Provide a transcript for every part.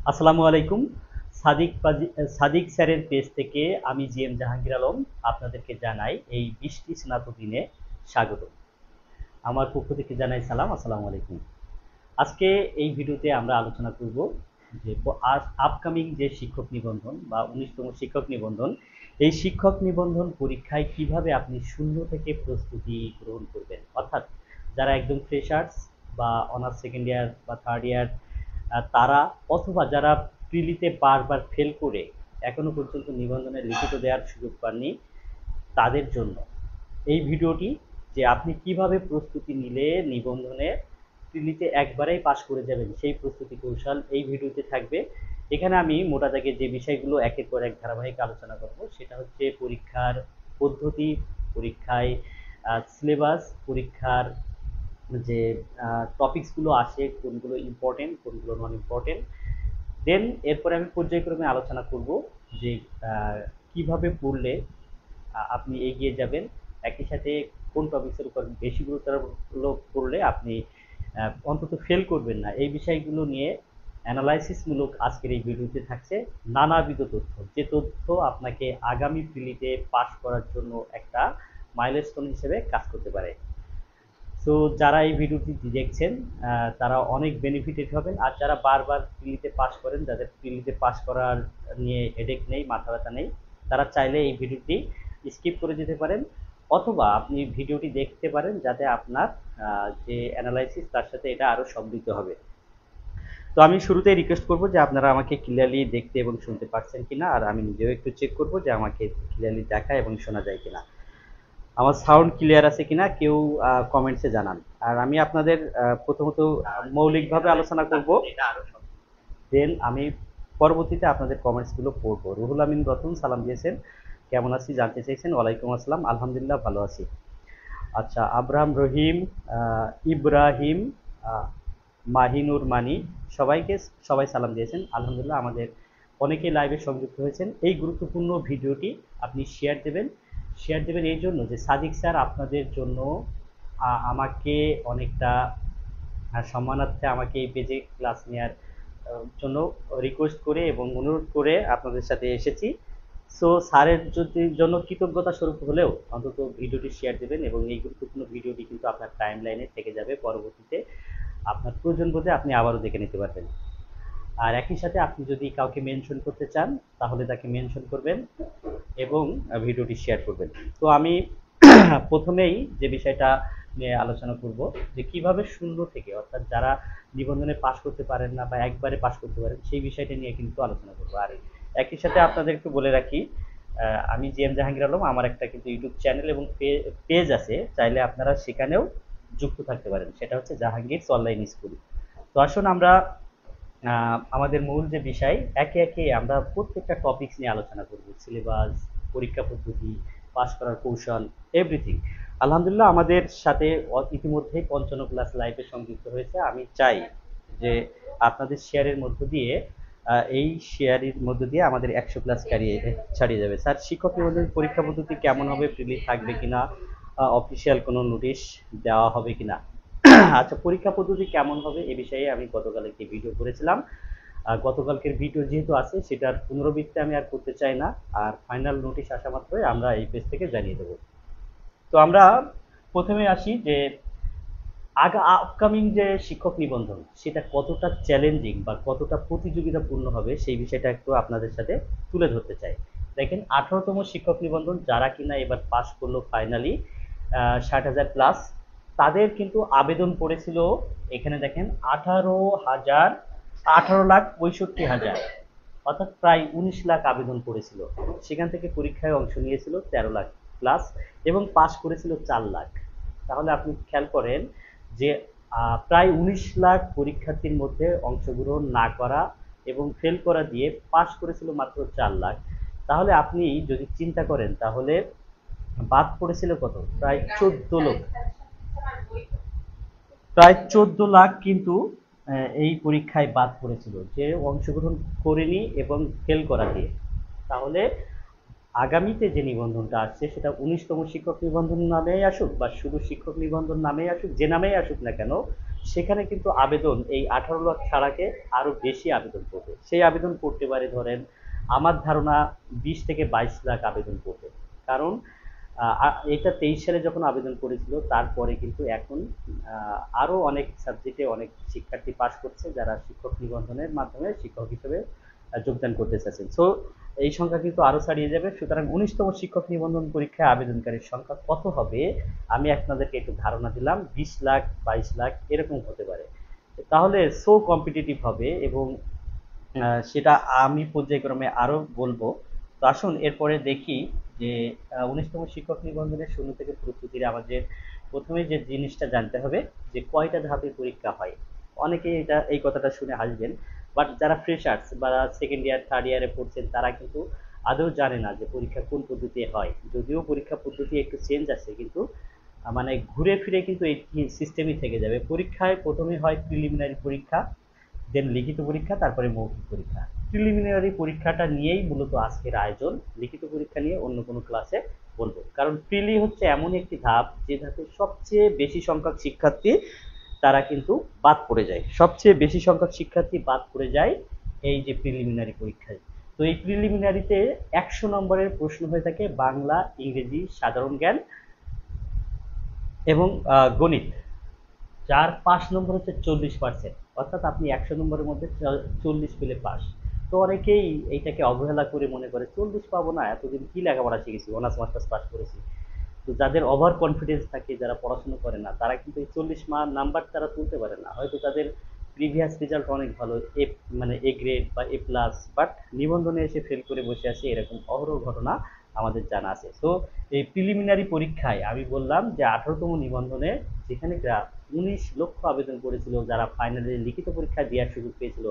আসসালামু আলাইকুম। সাদিক স্যারের পেজ থেকে আমি জিএম জাহাঙ্গীর আলম আপনাদেরকে জানাই এই বৃষ্টি স্নাত দিনে স্বাগত। আমার পক্ষ থেকে জানাই সালাম, আসসালামু আলাইকুম। আজকে এই ভিডিওতে আমরা আলোচনা করব যে আপকামিং যে শিক্ষক নিবন্ধন বা ১৯তম শিক্ষক নিবন্ধন, এই শিক্ষক নিবন্ধন পরীক্ষায় কিভাবে আপনি শূন্য থেকে প্রস্তুতি গ্রহণ করবেন। অর্থাৎ যারা একদম ফ্রেশার্স বা অনার্স সেকেন্ড ইয়ার বা থার্ড ইয়ার তারা, অথবা যারা প্রিলিতে বারবার ফেল করে এখনো পর্যন্ত নিবন্ধনের লিখিত দেওয়ার সুযোগ পাননি, তাদের জন্য এই ভিডিওটি, যে আপনি কিভাবে প্রস্তুতি নিলে নিবন্ধনে প্রিলিতে একবারেই পাশ করে যাবেন সেই প্রস্তুতি কৌশল এই ভিডিওতে থাকবে। এখানে আমি মোটা দাগে যে বিষয়গুলো একের পর এক ধারাবাহিক আলোচনা করব সেটা হচ্ছে পরীক্ষার পদ্ধতি, পরীক্ষায় সিলেবাস, পরীক্ষার যে টপিকসগুলো আসে কোনগুলো ইম্পর্টেন্ট কোনগুলো নন ইম্পর্টেন্ট। দেন এরপরে আমি পর্যায়ক্রমে আলোচনা করব যে কিভাবে পড়লে আপনি এগিয়ে যাবেন, একই সাথে কোন টপিক্সের উপর বেশি গুরুত্ব করলে আপনি অন্তত ফেল করবেন না, এই বিষয়গুলো নিয়ে অ্যানালাইসিসমূলক আজকের এই ভিডিওতে থাকছে নানাবিধ তথ্য, যে তথ্য আপনাকে আগামী প্রিলিতে পাশ করার জন্য একটা মাইলস্টোন হিসেবে কাজ করতে পারে। সো যারা এই ভিডিওটি দেখছেন তারা অনেক বেনিফিটেড হবেন। আর যারা বারবার প্রিলিতে পাস করেন, যাদের প্রিলিতে পাস করার নিয়ে হেডেক নেই, মাথা ব্যথা নেই, তারা চাইলে এই ভিডিওটি স্কিপ করে যেতে পারেন, অথবা আপনি ভিডিওটি দেখতে পারেন যাতে আপনার যে অ্যানালাইসিস তার সাথে এটা আরও সমৃদ্ধ হবে। তো আমি শুরুতেই রিকোয়েস্ট করব যে আপনারা আমাকে ক্লিয়ারলি দেখতে এবং শুনতে পাচ্ছেন কিনা, আর আমি নিজেও একটু চেক করব যে আমাকে ক্লিয়ারলি দেখা এবং শোনা যায় কিনা, আমার সাউন্ড ক্লিয়ার আছে কিনা কেউ কমেন্টসে জানান। আর আমি আপনাদের প্রথমত মৌলিকভাবে আলোচনা করব, দেন আমি পরবর্তীতে আপনাদের কমেন্টসগুলো পড়ব। রুহুল আমিন রতন সালাম দিয়েছেন, কেমন আছি জানতে চাইছেন। ওয়ালাইকুম আসসালাম, আলহামদুলিল্লাহ ভালো আছি। আচ্ছা, আব্রাহাম রহিম, ইব্রাহিম, আহ, মাহিনুর মানি, সবাইকে সবাই সালাম দিয়েছেন, আলহামদুলিল্লাহ। আমাদের অনেকেই লাইভে সংযুক্ত হয়েছেন। এই গুরুত্বপূর্ণ ভিডিওটি আপনি শেয়ার দেবেন এই জন্য যে সাদিক স্যার আপনাদের জন্য আমাকে অনেকটা সম্মানার্থে আমাকে এই পেজে ক্লাস নেওয়ার জন্য রিকোয়েস্ট করে এবং অনুরোধ করে আপনাদের সাথে এসেছি। সো স্যারের যদি জন্য কৃতজ্ঞতা স্বরূপ হলেও অন্তত ভিডিওটি শেয়ার দেবেন, এবং এই গুরুত্বপূর্ণ ভিডিওটি কিন্তু আপনার টাইম লাইনে থেকে যাবে, পরবর্তীতে আপনার প্রয়োজন বোধে আপনি আবারও দেখে নিতে পারবেন। আর একই সাথে আপনি যদি কাউকে মেনশন করতে চান তাহলে তাকে মেনশন করবেন এবং ভিডিওটি শেয়ার করবেন। তো আমি প্রথমেই যে বিষয়টা নিয়ে আলোচনা করব, যে কিভাবে শূন্য থেকে, অর্থাৎ যারা নিবন্ধনে পাশ করতে পারেন না বা একবারে পাশ করতে পারেন সেই বিষয়টা নিয়ে কিন্তু আলোচনা করব। আর একই সাথে আপনাদের একটু বলে রাখি, আমি জিএম জাহাঙ্গীর আলম, আমার একটা কিন্তু ইউটিউব চ্যানেল এবং পেজ আছে, চাইলে আপনারা সেখানেও যুক্ত থাকতে পারেন, সেটা হচ্ছে জাহাঙ্গীর অনলাইন স্কুল। তো আসুন আমরা আমাদের মূল যে বিষয়, একে একে আমরা প্রত্যেকটা টপিকস নিয়ে আলোচনা করব, সিলেবাস, পরীক্ষা পদ্ধতি, পাস করার কৌশল, এভরিথিং। আলহামদুলিল্লাহ আমাদের সাথে ইতিমধ্যে ৫৫ ক্লাস লাইভে সংযুক্ত হয়েছে। আমি চাই যে আপনাদের শেয়ারের মধ্য দিয়ে এই শেয়ারের মধ্য দিয়ে আমাদের ১০০ ক্লাস ছাড়িয়ে যাবে। স্যার, শিক্ষক নিবন্ধন পরীক্ষা পদ্ধতি কেমন হবে, প্রিলি থাকবে কিনা, অফিসিয়াল কোনো নোটিশ দেওয়া হবে কিনা। আচ্ছা, পরীক্ষা পদ্ধতি কেমন হবে এ বিষয়ে আমি গতকাল একটি ভিডিও করেছিলাম। গতকালকের ভিডিও যেহেতু আছে সেটার পুনরাবৃত্তি আমি আর করতে চাই না, আর ফাইনাল নোটিশ আসা মাত্রই আমরা এই পেজ থেকে জানিয়ে দেবো। তো আমরা প্রথমে আসি যে আপকামিং যে শিক্ষক নিবন্ধন সেটা কতটা চ্যালেঞ্জিং বা কতটা প্রতিযোগিতাপূর্ণ হবে সেই বিষয়টা একটু আপনাদের সাথে তুলে ধরতে চাই। দেখেন, ১৮তম শিক্ষক নিবন্ধন যারা কিনা এবার পাশ করলো ফাইনালি ৬০,০০০ প্লাস, তাদের কিন্তু আবেদন পড়েছিল, এখানে দেখেন ১৮,৬৫,০০০, অর্থাৎ প্রায় ১৯ লাখ আবেদন পড়েছিল। সেখান থেকে পরীক্ষায় অংশ নিয়েছিল ১৩ লাখ প্লাস এবং পাশ করেছিল ৪ লাখ। তাহলে আপনি খেয়াল করেন যে প্রায় ১৯ লাখ পরীক্ষার্থীর মধ্যে অংশগ্রহণ না করা এবং ফেল করা দিয়ে পাশ করেছিল মাত্র ৪ লাখ। তাহলে আপনি যদি চিন্তা করেন তাহলে বাদ পড়েছিল কত, প্রায় ১৪ লাখ কিন্তু এই পরীক্ষায় বাদ পড়েছিল, যে অংশগ্রহণ করেনি এবং ফেল করা দিয়ে। তাহলে আগামীতে যে নিবন্ধনটা আসছে সেটা ১৯তম শিক্ষক নিবন্ধন নামেই আসুক বা শুধু শিক্ষক নিবন্ধন নামেই আসুক, যে নামেই আসুক না কেন, সেখানে কিন্তু আবেদন এই 18 লাখ ছাড়াকে আরো বেশি আবেদন করবে। সেই আবেদন করতে পারে ধরেন আমার ধারণা 20 থেকে 22 লাখ আবেদন করবে। কারণ এটা 23 সালে যখন আবেদন করেছিল তারপরে কিন্তু এখন আরো অনেক সাবজেক্টে অনেক শিক্ষার্থী পাশ করছে যারা শিক্ষক নিবন্ধনের মাধ্যমে শিক্ষক হিসেবে যোগদান করতে চাচ্ছেন। সো এই সংখ্যা কিন্তু আরো ছাড়িয়ে যাবে। সুতরাং 19তম শিক্ষক নিবন্ধন পরীক্ষায় আবেদনকারীর সংখ্যা কত হবে আমি আপনাদেরকে একটু ধারণা দিলাম, 20 লাখ 22 লাখ এরকম হতে পারে। তাহলে সো কম্পিটিটিভ হবে এবং সেটা আমি পর্যায়ক্রমে আরো বলবো। তো আসুন এরপরে দেখি যে 19তম শিক্ষক নিবন্ধনের শূন্য থেকে প্রস্তুতির আমাদের প্রথমে যে জিনিসটা জানতে হবে যে কয়টা ধাপে পরীক্ষা হয়। অনেকেই এই কথাটা শুনে হাসবেন, বাট যারা ফ্রেশার্স বা সেকেন্ড ইয়ার থার্ড ইয়ারে পড়ছেন তারা কিন্তু আদৌ জানে না যে পরীক্ষা কোন পদ্ধতিতে হয়। যদিও পরীক্ষা পদ্ধতি একটু চেঞ্জ আছে কিন্তু মানে ঘুরে ফিরে কিন্তু এই সিস্টেমই থেকে যাবে। পরীক্ষায় প্রথমে হয় প্রিলিমিনারি পরীক্ষা, দেন লিখিত পরীক্ষা, তারপরে মৌখিক পরীক্ষা। প্রিলিমিনারি পরীক্ষাটা নিয়েই মূলত আজকের আয়োজন, লিখিত পরীক্ষা নিয়ে অন্য কোনো ক্লাসে বলবো। কারণ প্রিলি হচ্ছে এমন একটি ধাপ যে ধাপে সবচেয়ে বেশি সংখ্যক শিক্ষার্থী তারা কিন্তু বাদ পড়ে যায়, সবচেয়ে বেশি সংখ্যক শিক্ষার্থী বাদ পড়ে যায় এই যে প্রিলিমিনারি পরীক্ষায়। তো এই প্রিলিমিনারিতে 100 নম্বরের প্রশ্ন হয়ে থাকে বাংলা, ইংরেজি, সাধারণ জ্ঞান এবং গণিত, যার পাস নম্বর হচ্ছে 40%। অর্থাৎ আপনি 100 নম্বরের মধ্যে 40 পেলে পাস। তো অনেকেই এইটাকে অবহেলা করে মনে করে 40 পাবো না, এতদিন কি লেখাপড়া শিখেছি, অনার্স মাস্টার্স পাস করেছি। তো যাদের ওভার কনফিডেন্স থাকে, যারা পড়াশোনা করে না, তারা কিন্তু এই 40 নাম্বার তারা তুলতে পারে না। হয়তো তাদের প্রিভিয়াস রেজাল্ট অনেক ভালো, মানে এ গ্রেড বা এ প্লাস, বাট নিবন্ধনে এসে ফেল করে বসে আছে, এরকম অহরহ ঘটনা আমাদের জানা আছে। তো এই প্রিলিমিনারি পরীক্ষায় আমি বললাম যে 18তম নিবন্ধনে যেখানে 19 লক্ষ আবেদন করেছিল, যারা ফাইনালি লিখিত পরীক্ষা দেওয়ার সুযোগ পেয়েছিল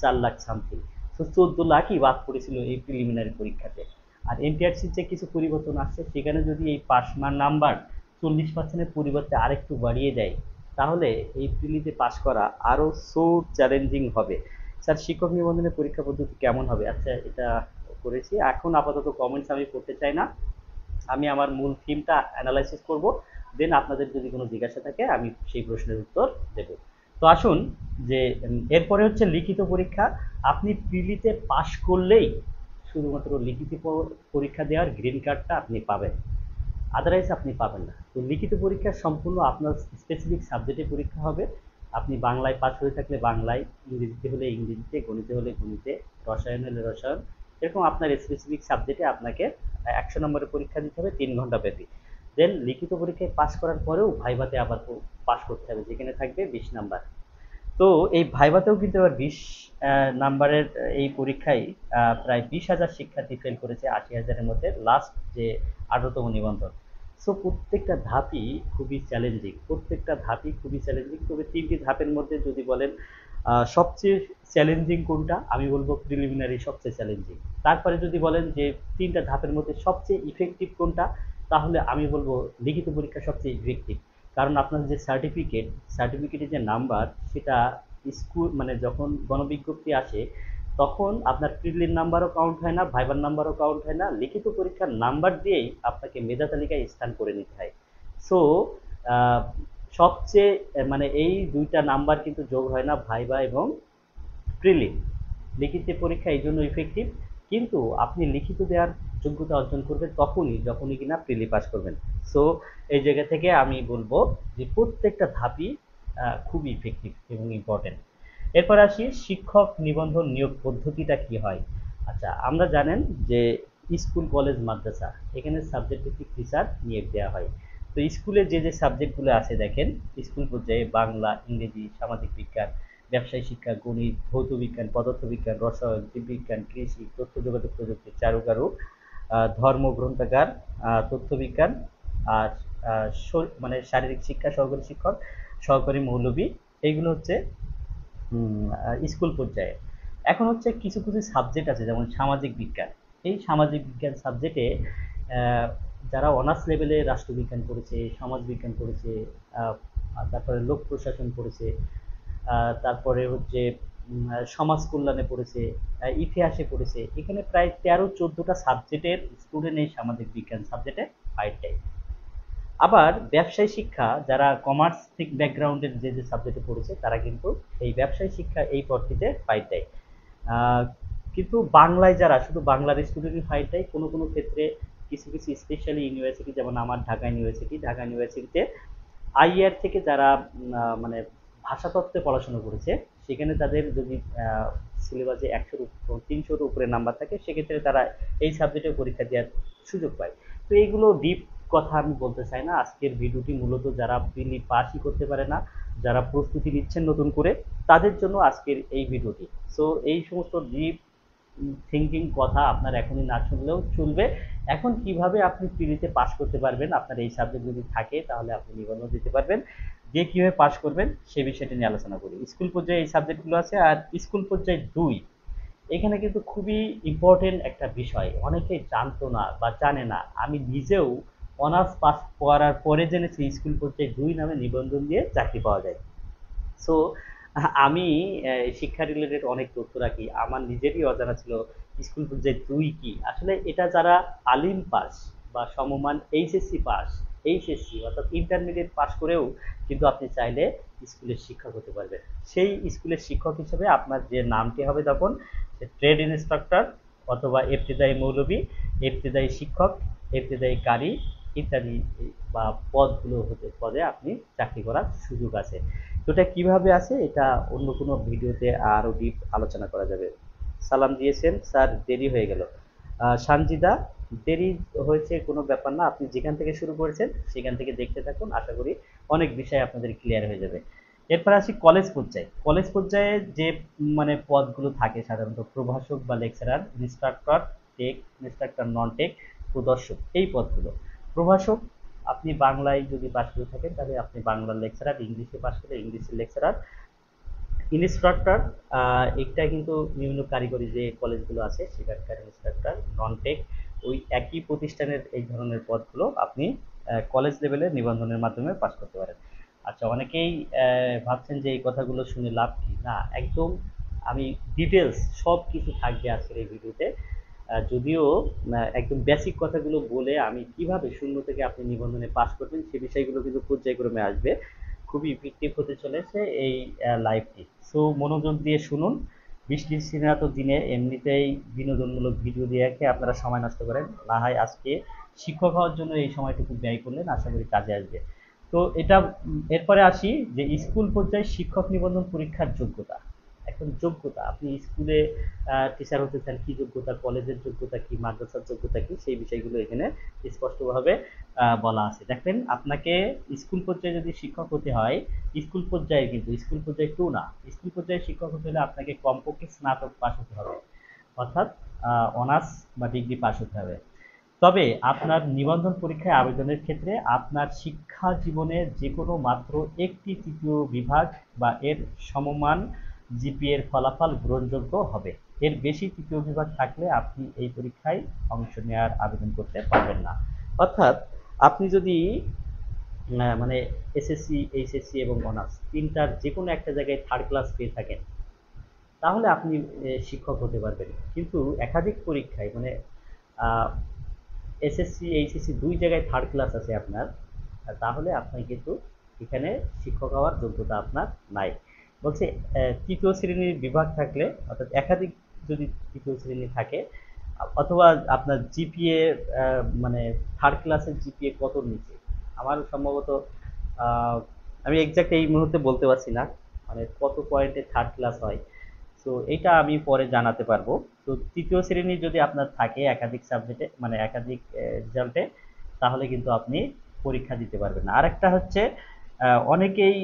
4 লাখ সামথিং, তো 14 লাখই বাদ পড়েছিল এই প্রিলিমিনারি পরীক্ষাতে। আর এনটিআরসির যে কিছু পরিবর্তন আসছে সেখানে যদি এই পাস নাম্বার 40%-এর পরিবর্তে আরেকটু বাড়িয়ে দেয় তাহলে এই প্রিলিতে পাস করা আরো সো চ্যালেঞ্জিং হবে। স্যার শিক্ষক নিবন্ধনের পরীক্ষা পদ্ধতি কেমন হবে? আচ্ছা, এটা করেছি, এখন আপাতত কমেন্টস আমি পড়তে চাই না, আমি আমার মূল থিমটা অ্যানালাইসিস করব, দেন আপনাদের যদি কোনো জিজ্ঞাসা থাকে আমি সেই প্রশ্নের উত্তর দেব। তো আসুন যে এরপরে হচ্ছে লিখিত পরীক্ষা। আপনি প্রিলিতে পাশ করলেই শুধুমাত্র লিখিত পরীক্ষা দেওয়ার গ্রিন কার্ডটা আপনি পাবেন, আদারওয়াইজ আপনি পাবেন না। তো লিখিত পরীক্ষা সম্পূর্ণ আপনার স্পেসিফিক সাবজেক্টে পরীক্ষা হবে। আপনি বাংলায় পাস হয়ে থাকলে বাংলায়, ইংরেজিতে হলে ইংরেজিতে, গণিতে হলে গণিতে, রসায়ন হলে রসায়ন, এরকম আপনার স্পেসিফিক সাবজেক্টে আপনাকে 100 নম্বরের পরীক্ষা দিতে হবে 3 ঘন্টা ব্যাপী। দেন লিখিত পরীক্ষায় পাস করার পরেও ভাইভাতে আবার পাস করতে হবে, যেখানে থাকবে 20 নাম্বার। তো এই ভাইভাতেও কিন্তু এবার 20 নাম্বারের এই পরীক্ষায় প্রায় 20,000 শিক্ষার্থী ফেল করেছে 80,000-এর মধ্যে লাস্ট যে 18তম নিবন্ধন। সো প্রত্যেকটা ধাপই খুবই চ্যালেঞ্জিং, প্রত্যেকটা ধাপই খুবই চ্যালেঞ্জিং। তবে 3টি ধাপের মধ্যে যদি বলেন সবচেয়ে চ্যালেঞ্জিং কোনটা, আমি বলবো প্রিলিমিনারি সবচেয়ে চ্যালেঞ্জিং। তারপরে যদি বলেন যে 3টা ধাপের মধ্যে সবচেয়ে ইফেক্টিভ কোনটা, তাহলে আমি বলবো লিখিত পরীক্ষা সবচেয়ে ইফেক্টিভ। কারণ আপনার যে সার্টিফিকেটের যে নাম্বার, সেটা স্কুল মানে যখন গণবিজ্ঞপ্তি আসে তখন আপনার প্রিলির নাম্বারও কাউন্ট হয় না, ভাইবার নাম্বারও কাউন্ট হয় না, লিখিত পরীক্ষার নাম্বার দিয়েই আপনাকে মেধা তালিকায় স্থান করে নিতে হয়। সো সবচেয়ে মানে এই 2টা নাম্বার কিন্তু যোগ হয় না ভাইবা এবং প্রিলি। লিখিত পরীক্ষা এই জন্য ইফেক্টিভ, কিন্তু আপনি লিখিত দেওয়ার যোগ্যতা অর্জন করবেন যখনই কিনা প্রিলি পাস করবেন। সো এই জায়গা থেকে আমি বলবো যে প্রত্যেকটা ধাপই খুবই ইফেক্টিভ এবং ইম্পর্টেন্ট। এরপর আসি শিক্ষক নিবন্ধন নিয়োগ পদ্ধতিটা কি হয়। আচ্ছা, আমরা জানেন যে স্কুল, কলেজ, মাদ্রাসা এখানে সাবজেক্ট ভিত্তিক টিচার নিয়োগ দেওয়া হয়। তো স্কুলে যে যে সাবজেক্টগুলো আছে দেখেন, স্কুল পর্যায়ে বাংলা, ইংরেজি, সামাজিক বিজ্ঞান, ব্যবসায় শিক্ষা, গণিত, ভৌত বিজ্ঞান, পদার্থবিজ্ঞান, রসায়ন, জীববিজ্ঞান, কৃষি, তথ্য যোগাযোগ প্রযুক্তি, চারুকারু, ধর্ম গ্রন্থাগার, তথ্যবিজ্ঞান, আর মানে শারীরিক শিক্ষা, সহকারী শিক্ষক, সহকারী মৌলবী, এইগুলো হচ্ছে স্কুল পর্যায়ে। এখন হচ্ছে কিছু কিছু সাবজেক্ট আছে যেমন সামাজিক বিজ্ঞান। এই সামাজিক বিজ্ঞান সাবজেক্টে যারা অনার্স লেভেলে রাষ্ট্রবিজ্ঞান পড়েছে, সমাজবিজ্ঞান পড়েছে, তারপরে লোক প্রশাসন পড়েছে, তারপরে হচ্ছে সমাজ কল্যাণে পড়েছে, ইতিহাসে পড়েছে, এখানে প্রায় 13-14টা সাবজেক্টের স্টুডেন্ট এই সামাজিক বিজ্ঞান সাবজেক্টে ফাইট দেয়। আবার ব্যবসায় শিক্ষা যারা কমার্স থেকে ব্যাকগ্রাউন্ডের যে যে সাবজেক্টে পড়েছে তারা কিন্তু এই ব্যবসায় শিক্ষা এই পদটিতে ফাইট দেয়। আহ, কিন্তু বাংলায় যারা শুধু বাংলার স্টুডেন্টই ফাইট দেয়, কোনো কোনো ক্ষেত্রে কিছু কিছু স্পেশালি ইউনিভার্সিটি, যেমন আমার ঢাকা ইউনিভার্সিটিতে আইয়ার থেকে যারা মানে ভাষাতত্ত্বে পড়াশোনা করেছে, সেখানে তাদের যদি সিলেবাসে 100-300 উপরে নাম্বার থাকে, সেক্ষেত্রে তারা এই সাবজেক্টে পরীক্ষা দেওয়ার সুযোগ পায়। তো এইগুলো ডিপ কথা আমি বলতে চাই না। আজকের ভিডিওটি মূলত যারা প্রিলি পাসই করতে পারে না, যারা প্রস্তুতি নিচ্ছেন নতুন করে, তাদের জন্য আজকের এই ভিডিওটি। সো এই সমস্ত ডিপ থিঙ্কিং কথা আপনার এখনই না শুনলেও চলবে। এখন কিভাবে আপনি প্রিলিতে পাস করতে পারবেন, আপনার এই সাবজেক্ট যদি থাকে তাহলে আপনি নিবন্ধন দিতে পারবেন, দিয়ে কিভাবে পাস করবেন সে বিষয়টি নিয়ে আলোচনা করি। স্কুল পর্যায়ে এই সাবজেক্টগুলো আছে। আর স্কুল পর্যায়ে 2, এখানে কিন্তু খুবই ইম্পর্টেন্ট একটা বিষয়, অনেকেই জানতো না বা জানে না। আমি নিজেও অনার্স পাস করার পরে জেনেছি স্কুল পর্যায়ে 2 নামে নিবন্ধন দিয়ে চাকরি পাওয়া যায়। সো আমি শিক্ষা রিলেটেড অনেক তথ্য রাখি, আমার নিজেরই অজানা ছিল স্কুল পর্যায়ে 2 কি। আসলে এটা যারা আলিম পাস বা সমমান এইচএসসি পাস, এইচএসসি অর্থাৎ ইন্টারমিডিয়েট পাস করেও কিন্তু আপনি চাইলে স্কুলের শিক্ষক হতে পারবেন। সেই স্কুলের শিক্ষক হিসেবে আপনার যে নামটি হবে তখন সে ট্রেড ইন্সট্রাক্টর অথবা ইবতেদায়ী মৌলভী, ইবতেদায়ী শিক্ষক, ইবতেদায়ী কারি ইত্যাদি বা পদগুলো হতে পদে আপনি চাকরি করার সুযোগ আছে। তো এটা কিভাবে আছে এটা অন্য কোনো ভিডিওতে আরো ডিপ আলোচনা করা যাবে। সালাম দিয়েছেন স্যার, দেরি হয়ে গেল। সানজিদা, দেরি হয়েছে কোনো ব্যাপার না, আপনি যেখান থেকে শুরু করেছেন সেখান থেকে দেখতে থাকুন, আশা করি অনেক বিষয় আপনাদের ক্লিয়ার হয়ে যাবে। এরপর আসি কলেজ পর্যায়ে। কলেজ পর্যায়ে যে মানে পদগুলো থাকে সাধারণত প্রভাষক বা lecturer, instructor take, instructor non tech, প্রদর্শক, এই পদগুলো। প্রভাষক আপনি বাংলায় যদি পাশ করে থাকেন তাহলে আপনি বাংলার লেকচারার, ইংলিশে পাশ করে ইংলিশের লেকচারার। ইনস্ট্রাক্টর এটা কিন্তু বিভিন্ন কারিগরি যে কলেজগুলো আছে সেখানকার ইনস্ট্রাক্টর। নন টেক ওই একই প্রতিষ্ঠানের এই ধরনের পদগুলো আপনি কলেজ লেভেলে নিবন্ধনের মাধ্যমে পাশ করতে পারেন। আচ্ছা, অনেকেই ভাবছেন যে এই কথাগুলো শুনে লাভ কি, না একদম আমি ডিটেলস সব কিছু থাকবে আজকের এই ভিডিওতে। যদিও একদম বেসিক কথাগুলো বলে আমি কিভাবে শূন্য থেকে আপনি নিবন্ধনে পাস করবেন সে বিষয়গুলো কিন্তু পর্যায়ক্রমে আসবে। খুবই ইফেক্টিভ হতে চলেছে এই লাইভটি। সো মনোযোগ দিয়ে শুনুন। বৃষ্টিস্নাত দিনে এমনিতেই বিনোদনমূলক ভিডিও দিয়ে রেখে আপনারা সময় নষ্ট করেন, না হয় আজকে শিক্ষক হওয়ার জন্য এই সময়টুকু ব্যয় করলেন, আশা করি কাজে আসবে। তো এটা এরপরে আসি যে স্কুল পর্যায়ে শিক্ষক নিবন্ধন পরীক্ষার যোগ্যতা। এখন যোগ্যতা, আপনি স্কুলে টিচার হতে চান, কি যোগ্যতা, কলেজের যোগ্যতা কি, মাদ্রাসার যোগ্যতা কি, সেই বিষয়গুলো এখানে স্পষ্টভাবে বলা আছে। দেখেন, আপনাকে স্কুল পর্যায়ে যদি শিক্ষক হতে হয়, স্কুল পর্যায়ে কিন্তু স্কুল পর্যায়ে 2 না, স্কুল পর্যায়ে শিক্ষক হতে হলে আপনাকে কমপক্ষে স্নাতক পাস হতে হবে, অর্থাৎ অনার্স বা ডিগ্রি পাস হতে হবে। তবে আপনার নিবন্ধন পরীক্ষায় আবেদনের ক্ষেত্রে আপনার শিক্ষা জীবনে যে কোনো মাত্র একটি তৃতীয় বিভাগ বা এর সমমান জিপিএর ফলাফল গ্রহণযোগ্য হবে। এর বেশি তৃতীয় বিভাগ থাকলে আপনি এই পরীক্ষায় অংশ নেওয়ার আবেদন করতে পারবেন না। অর্থাৎ আপনি যদি মানে এসএসসি, এইচএসসি এবং অনার্স তিনটার যে কোনো একটা জায়গায় থার্ড ক্লাস পেয়ে থাকেন, তাহলে আপনি শিক্ষক হতে পারবেন। কিন্তু একাধিক পরীক্ষায় মানে এসএসসি, এইচএসসি 2 জায়গায় থার্ড ক্লাস আছে আপনার, তাহলে আপনি কিন্তু এখানে শিক্ষক হওয়ার যোগ্যতা আপনার নাই। বলছে তৃতীয় শ্রেণীর বিভাগ থাকলে, অর্থাৎ একাধিক যদি তৃতীয় শ্রেণী থাকে, অথবা আপনার জিপিএ মানে থার্ড ক্লাসের জিপিএ কত নিচে, আমার সম্ভবত আমি এক্সাক্ট এই মুহূর্তে বলতে পারছি না মানে কত পয়েন্টে থার্ড ক্লাস হয়। তো এটা আমি পরে জানাতে পারবো। তো তৃতীয় শ্রেণী যদি আপনার থাকে একাধিক সাবজেক্টে মানে একাধিক রেজাল্টে, তাহলে কিন্তু আপনি পরীক্ষা দিতে পারবেন না। আরেকটা হচ্ছে অনেকেই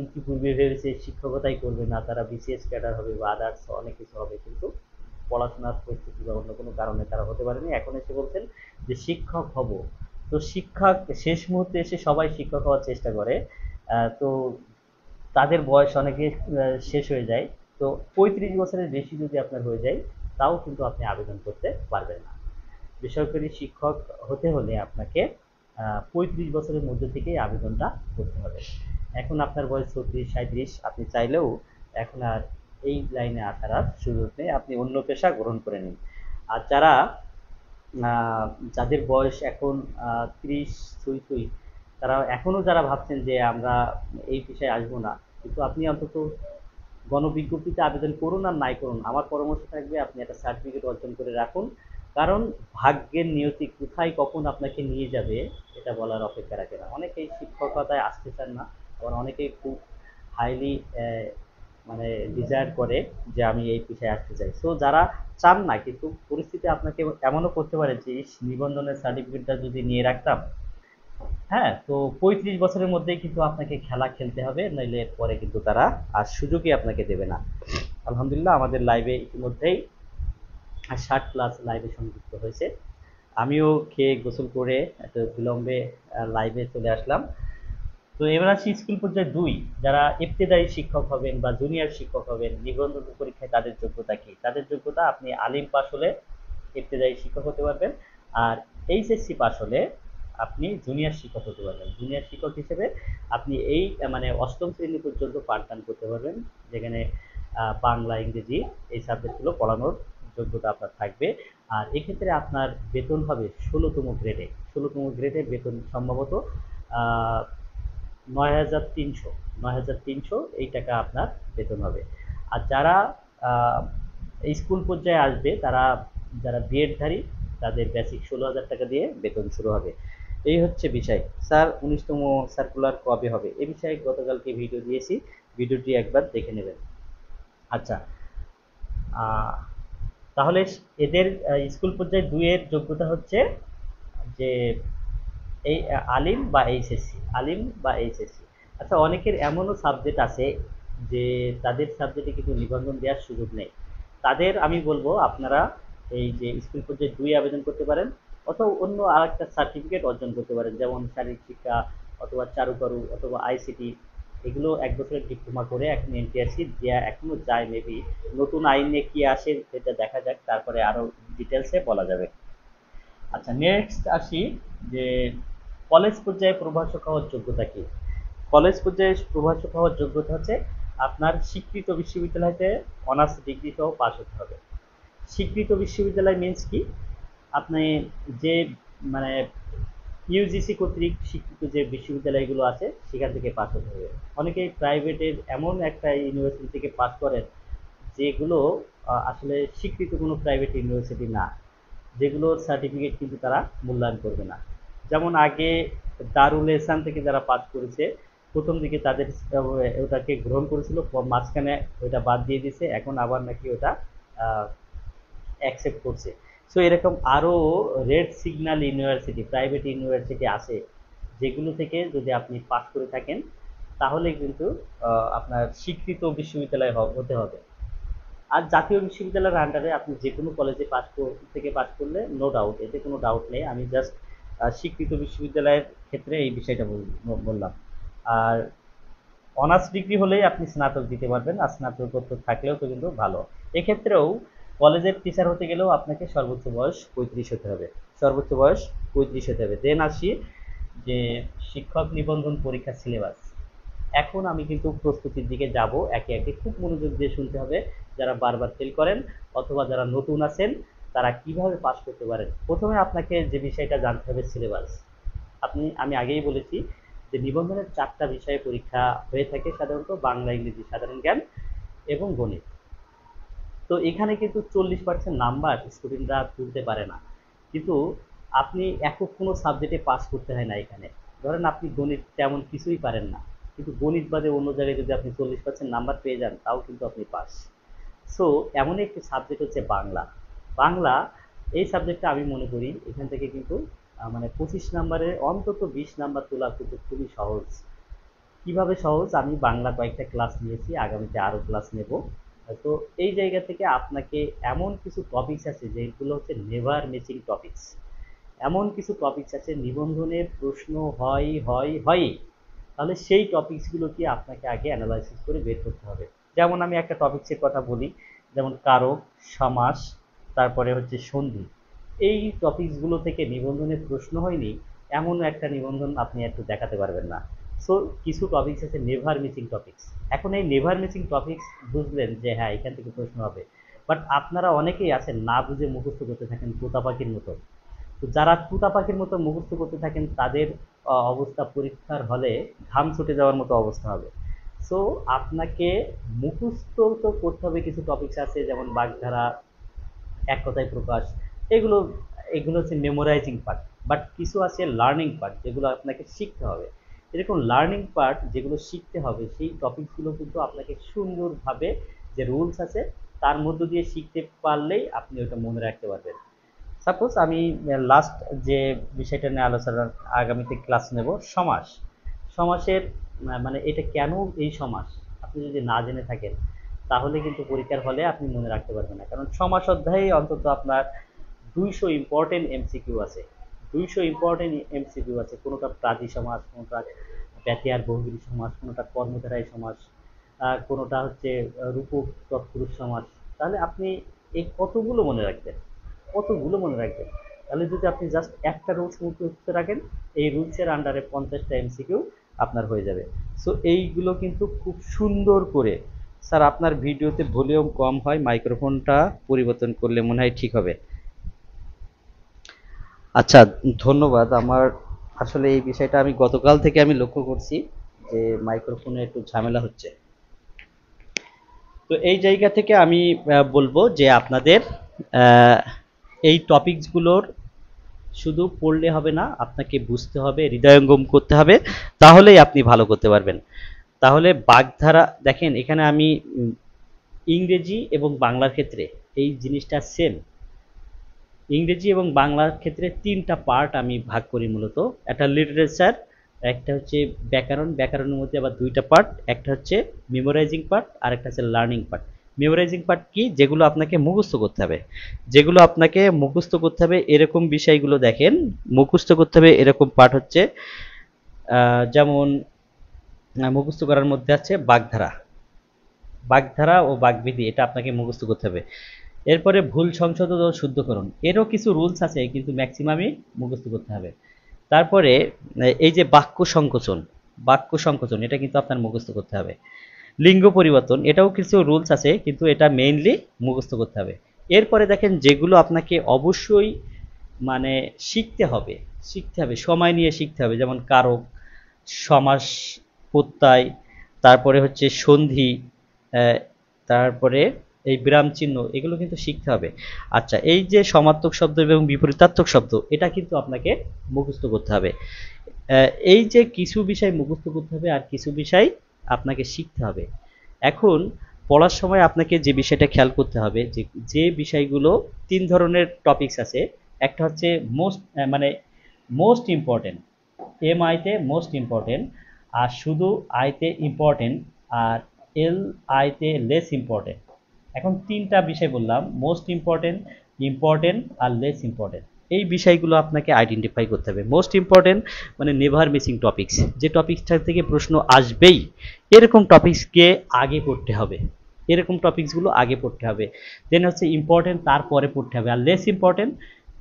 ইতিপূর্বে ভেবেছে শিক্ষকতাই করবে না, তারা বিসিএস ক্যাডার হবে বা আদার্স অনেক কিছু হবে, কিন্তু পড়াশোনার পরিস্থিতি বা অন্য কোনো কারণে তারা হতে পারেনি। এখন এসে বলছেন যে শিক্ষক হব। তো শিক্ষক শেষ মুহূর্তে এসে সবাই শিক্ষক হওয়ার চেষ্টা করে, তো তাদের বয়স অনেকে শেষ হয়ে যায়। তো 35 বছরের বেশি যদি আপনার হয়ে যায়, তাও কিন্তু আপনি আবেদন করতে পারবেন না। বেসরকারি শিক্ষক হতে হলে আপনাকে 35 বছরের মধ্যে থেকেই আবেদনটা করতে হবে। এখন আপনার বয়স 34, 37, আপনি চাইলেও এখন আর এই লাইনে আসার আর সুযোগ নেই, আপনি অন্য পেশা গ্রহণ করে নিন। আর যারা যাদের বয়স এখন 30 ছুঁই ছুঁই, তারা এখনো যারা ভাবছেন যে আমরা এই পেশায় আসবো না, কিন্তু আপনি অন্তত গণবিজ্ঞপ্তিতে আবেদন করুন আর নাই করুন, আমার পরামর্শ থাকবে আপনি একটা সার্টিফিকেট অর্জন করে রাখুন। কারণ ভাগ্যের নিয়তি কোথায় কখন আপনাকে নিয়ে যাবে এটা বলার অপেক্ষা রাখে না। অনেকেই শিক্ষকতায় আসতে চান না, আবার অনেকেই খুব হাইলি মানে ডিজায়ার করে যে আমি এই পেশায় আসতে চাই। সো যারা চান না, কিন্তু পরিস্থিতি আপনাকে এমনও করতে পারে যে নিবন্ধনের সার্টিফিকেটটা যদি নিয়ে রাখতাম, হ্যাঁ, তো 35 বছরের মধ্যেই কিন্তু আপনাকে খেলা খেলতে হবে, নইলে পরে কিন্তু তারা আর সুযোগই আপনাকে দেবে না। আলহামদুলিল্লাহ, আমাদের লাইভে ইতিমধ্যেই 60+ লাইভে সংযুক্ত হয়েছে। আমিও খেয়ে গোসল করে একটু বিলম্বে লাইভে চলে আসলাম। তো এবার আসি স্কুল পর্যায়ে 2, যারা ইবতেদায়ী শিক্ষক হবেন বা জুনিয়র শিক্ষক হবেন, নিবন্ধন পরীক্ষায় তাদের যোগ্যতা কি? তাদের যোগ্যতা, আপনি আলিম পাস হলে ইবতেদায়ী শিক্ষক হতে পারবেন, আর এইচএসসি পাস হলে আপনি জুনিয়র শিক্ষক হতে পারবেন। জুনিয়র শিক্ষক হিসেবে আপনি এই মানে অষ্টম শ্রেণী পর্যন্ত পাঠদান করতে পারবেন, যেখানে বাংলা, ইংরেজি এই সাবজেক্টগুলো পড়ানোর যোগ্যতা আপনার থাকবে। আর এক্ষেত্রে আপনার বেতন হবে 16তম গ্রেডে। 16তম গ্রেডে বেতন সম্ভবত 9,300, 9,300 এই টাকা আপনার বেতন হবে। আর যারা স্কুল পর্যায়ে আসবে, তারা যারা বিএডধারী, তাদের বেসিক 16,000 টাকা দিয়ে বেতন শুরু হবে। এই হচ্ছে বিষয়। স্যার, 19তম সার্কুলার কবে হবে? এ বিষয়ে গতকালকে ভিডিও দিয়েছি, ভিডিওটি একবার দেখে নেবেন। আচ্ছা, তাহলে এদের স্কুল পর্যায়ে 2 এর যোগ্যতা হচ্ছে যে এই আলিম বা এইচএসসি, আলিম বা এইচএসসি। আচ্ছা, অনেকের এমনও সাবজেক্ট আছে যে তাদের সাবজেক্টে কিন্তু নিবন্ধন দেওয়ার সুযোগ নেই। তাদের আমি বলবো আপনারা এই যে স্কুল পর্যায়ে 2 আবেদন করতে পারেন, অথবা অন্য আরেকটা সার্টিফিকেট অর্জন করতে পারেন, যেমন শারীরিক শিক্ষা অথবা চারুকারু অথবা আইসিটি। এগুলো 1 বছরের ডিপ্লোমা করে এখন এনটিআরসি দেওয়া এখনো যায়। মেবি নতুন আইনে কি আসে সেটা দেখা যাক, তারপরে আরো ডিটেলসে বলা যাবে। আচ্ছা, নেক্সট আসি যে কলেজ পর্যায়ে প্রভাষক হওয়ার যোগ্যতা কি? কলেজ পর্যায়ে প্রভাষক হওয়ার যোগ্যতা হচ্ছে আপনার স্বীকৃত বিশ্ববিদ্যালয়তে অনার্স ডিগ্রি সহ পাস হতে হবে। স্বীকৃত বিশ্ববিদ্যালয় মিনস কি? আপনি যে মানে ইউজিসি কর্তৃক স্বীকৃত যে বিশ্ববিদ্যালয়গুলো আছে সেখান থেকে পাস হতে হবে। অনেকেই প্রাইভেটের এমন একটা ইউনিভার্সিটি থেকে পাস করেন যেগুলো আসলে স্বীকৃত কোনো প্রাইভেট ইউনিভার্সিটি না, যেগুলোর সার্টিফিকেট কিন্তু তারা মূল্যায়ন করবে না। যেমন আগে দারুল এহসান থেকে যারা পাস করেছে, প্রথম দিকে তাদের ওটাকে গ্রহণ করেছিল, মাঝখানে ওটা বাদ দিয়ে দিয়েছে, এখন আবার নাকি ওটা অ্যাকসেপ্ট করছে। সো এরকম আরও red signal university, private university আছে, যেগুলো থেকে যদি আপনি পাস করে থাকেন তাহলে কিন্তু আপনার স্বীকৃত বিশ্ববিদ্যালয় হতে হবে। আর জাতীয় বিশ্ববিদ্যালয়ের আন্ডারে আপনি যে কোনো কলেজে থেকে পাস করলে নো ডাউট, এতে কোনো ডাউট নেই। আমি জাস্ট স্বীকৃত বিশ্ববিদ্যালয়ের ক্ষেত্রে এই বিষয়টা বললাম। আর অনার্স ডিগ্রি হলেই আপনি স্নাতক দিতে পারবেন, আর স্নাতকোত্তর থাকলেও তো কিন্তু ভালো। এক্ষেত্রেও কলেজের টিচার হতে গেলেও আপনাকে সর্বোচ্চ বয়স 35 হতে হবে, সর্বোচ্চ বয়স 35 হতে হবে। দেন আসি যে শিক্ষক নিবন্ধন পরীক্ষা সিলেবাস। এখন আমি কিন্তু প্রস্তুতির দিকে যাব, একে একে খুব মনোযোগ দিয়ে শুনতে হবে। যারা বারবার ফেল করেন অথবা যারা নতুন আছেন, তারা কিভাবে পাস করতে পারেন। প্রথমে আপনাকে যে বিষয়টা জানতে হবে সিলেবাস। আমি আগেই বলেছি যে নিবন্ধনের 4টা বিষয়ে পরীক্ষা হয়ে থাকে সাধারণত: বাংলা, ইংরেজি, সাধারণ জ্ঞান এবং গণিত। তো এখানে কিন্তু 40% নাম্বার স্টুডেন্টরা তুলতে পারে না, কিন্তু আপনি একক কোনো সাবজেক্টে পাস করতে হয় না এখানে। ধরেন আপনি গণিত তেমন কিছুই পারেন না, কিন্তু গণিত বাদে অন্য জায়গায় যদি আপনি 40% নাম্বার পেয়ে যান, তাও কিন্তু আপনি পাস। সো এমন একটি সাবজেক্ট হচ্ছে বাংলা। বাংলা এই সাবজেক্টটা আমি মনে করি এখান থেকে কিন্তু মানে 25 নাম্বারের অন্তত 20 নাম্বার তোলা কিন্তু খুবই সহজ। কিভাবে সহজ? আমি বাংলা কয়েকটা ক্লাস নিয়েছি, আগামীতে আরও ক্লাস নেব। তো এই জায়গা থেকে আপনাকে এমন কিছু টপিকস আছে যেগুলো হচ্ছে নেভার মিসিং টপিকস। এমন কিছু টপিকস আছে নিবন্ধনের প্রশ্ন হয়ই, তাহলে সেই টপিকসগুলোকে আপনাকে আগে অ্যানালাইসিস করে বের করতে হবে। যেমন আমি একটা টপিকসের কথা বলি, যেমন কারক, সমাস, তারপরে হচ্ছে সন্ধি। এই টপিকসগুলো থেকে নিবন্ধনের প্রশ্ন হয়নি এমন একটা নিবন্ধন আপনি একটু দেখাতে পারবেন না। সো কিছু টপিকস আছে নেভার মিসিং টপিকস। এখন এই নেভার মিসিং টপিকস বুঝলেন যে হ্যাঁ এখান থেকে প্রশ্ন হবে, বাট আপনারা অনেকেই আছেন না বুঝে মুখস্থ করতে থাকেন তোতা পাখির মতো। তো যারা তুতা পাখির মতো মুখস্থ করতে থাকেন তাদের অবস্থা পরীক্ষার হলে ঘাম ছুটে যাওয়ার মতো অবস্থা হবে। সো আপনাকে মুখস্থ তো করতে হবে, কিছু টপিকস আছে যেমন বাগধারা, এক কথায় প্রকাশ, এগুলো এগুলো হচ্ছে মেমোরাইজিং পার্ট। বাট কিছু আছে লার্নিং পার্ট যেগুলো আপনাকে শিখতে হবে। এরকম লার্নিং পার্ট যেগুলো শিখতে হবে সেই টপিকসগুলো কিন্তু আপনাকে সুন্দরভাবে, যে রুলস আছে তার মধ্য দিয়ে শিখতে পারলেই আপনি ওটা মনে রাখতে পারবেন। সাপোজ আমি লাস্ট যে বিষয়টা নিয়ে আলোচনা আগামীতে ক্লাস নেব, সমাস। সমাসের মানে এটা কেন এই সমাস আপনি যদি না জেনে থাকেন তাহলে কিন্তু পরীক্ষার হলে আপনি মনে রাখতে পারবেন না। কারণ সমাস অধ্যায়ে অন্তত আপনার 200 ইম্পর্টেন্ট এমসিকিউ আছে। 200 ইম্পর্টেন্ট এমসিকিউ আছে, কোনোটা প্রাদি সমাস, কোনোটা ব্যতিহার বহুব্রীহি সমাস, কোনোটা কর্মধারায় সমাস, কোনোটা হচ্ছে রূপক তৎপুরুষ সমাস। তাহলে আপনি এই কতগুলো মনে রাখবেন, কতগুলো মনে রাখবেন? তাহলে যদি আপনি জাস্ট একটা রুলস মুখস্থ রাখেন, এই রুলসের আন্ডারে 50টা এমসিকিউ আপনার হয়ে যাবে। সো এইগুলো কিন্তু খুব সুন্দর করে, স্যার আপনার ভিডিওতে ভলিউম কম হয়, মাইক্রোফোনটা পরিবর্তন করলে মনে হয় ঠিক হবে। আচ্ছা, ধন্যবাদ। আমার আসলে এই বিষয়টা আমি গতকাল থেকে আমি লক্ষ্য করছি যে মাইক্রোফোনে একটু ঝামেলা হচ্ছে। তো এই জায়গা থেকে আমি বলবো যে আপনাদের এই টপিকসগুলোর শুধু পড়লে হবে না, আপনাকে বুঝতে হবে, হৃদয়ঙ্গম করতে হবে, তাহলেই আপনি ভালো করতে পারবেন। তাহলে বাগধারা দেখেন, এখানে আমি ইংরেজি এবং বাংলার ক্ষেত্রে এই জিনিসটা সেম। ইংরেজি এবং বাংলার ক্ষেত্রে 3টা পার্ট আমি ভাগ করি মূলত। একটা লিটারেচার, একটা হচ্ছে ব্যাকরণ, ব্যাকরণের মধ্যে আবার 2টা পার্ট, একটা হচ্ছে মেমোরাইজিং পার্ট আর একটা হচ্ছে লার্নিং পার্ট। মেমোরাইজিং পার্ট কি? যেগুলো আপনাকে মুখস্থ করতে হবে, যেগুলো আপনাকে মুখস্থ করতে হবে এরকম বিষয়গুলো দেখেন। মুখস্থ করতে হবে এরকম পার্ট হচ্ছে যেমন মুখস্থ করার মধ্যে আছে বাগধারা, বাগধারা ও বাগবিধি, এটা আপনাকে মুখস্থ করতে হবে। এরপরে ভুল সংশোধন ও শুদ্ধকরণ, এরও কিছু রুলস আছে কিন্তু ম্যাক্সিমামই মুখস্থ করতে হবে। তারপরে এই যে বাক্য সংকোচন, বাক্য সংকোচন এটা কিন্তু আপনার মুখস্থ করতে হবে। লিঙ্গ পরিবর্তন, এটাও কিছু রুলস আছে কিন্তু এটা মেইনলি মুখস্থ করতে হবে। এরপরে দেখেন যেগুলো আপনাকে অবশ্যই মানে শিখতে হবে, শিখতে হবে, সময় নিয়ে শিখতে হবে, যেমন কারক, সমাস, প্রত্যয়, তারপরে হচ্ছে সন্ধি, তারপরে এই বিরাম চিহ্ন, এগুলো কিন্তু শিখতে হবে। আচ্ছা, এই যে সমার্থক শব্দ এবং বিপরীতার্থক শব্দ, এটা কিন্তু আপনাকে মুখস্থ করতে হবে। এই যে কিছু বিষয় মুখস্থ করতে হবে আর কিছু বিষয় আপনাকে শিখতে হবে। এখন পড়ার সময় আপনাকে যে বিষয়টা খেয়াল করতে হবে, যে যে বিষয়গুলো 3 ধরনের টপিকস আছে। একটা হচ্ছে মানে মোস্ট ইম্পর্টেন্ট, এম আইতে মোস্ট ইম্পর্টেন্ট, আর শুধু আইতে ইম্পর্টেন্ট, আর এল আইতে লেস ইম্পর্টেন্ট। এখন 3টা বিষয় বললাম, মোস্ট ইম্পর্টেন্ট, ইম্পর্টেন্ট আর লেস ইম্পর্টেন্ট। এই বিষয়গুলো আপনাকে আইডেন্টিফাই করতে হবে। মোস্ট ইম্পর্টেন্ট মানে নেভার মিসিং টপিকস, যে টপিকসটা থেকে প্রশ্ন আসবেই এরকম টপিকসকে আগে পড়তে হবে, এরকম টপিকসগুলো আগে পড়তে হবে। দেন হচ্ছে ইম্পর্টেন্ট, তারপরে পড়তে হবে। আর লেস ইম্পর্টেন্ট,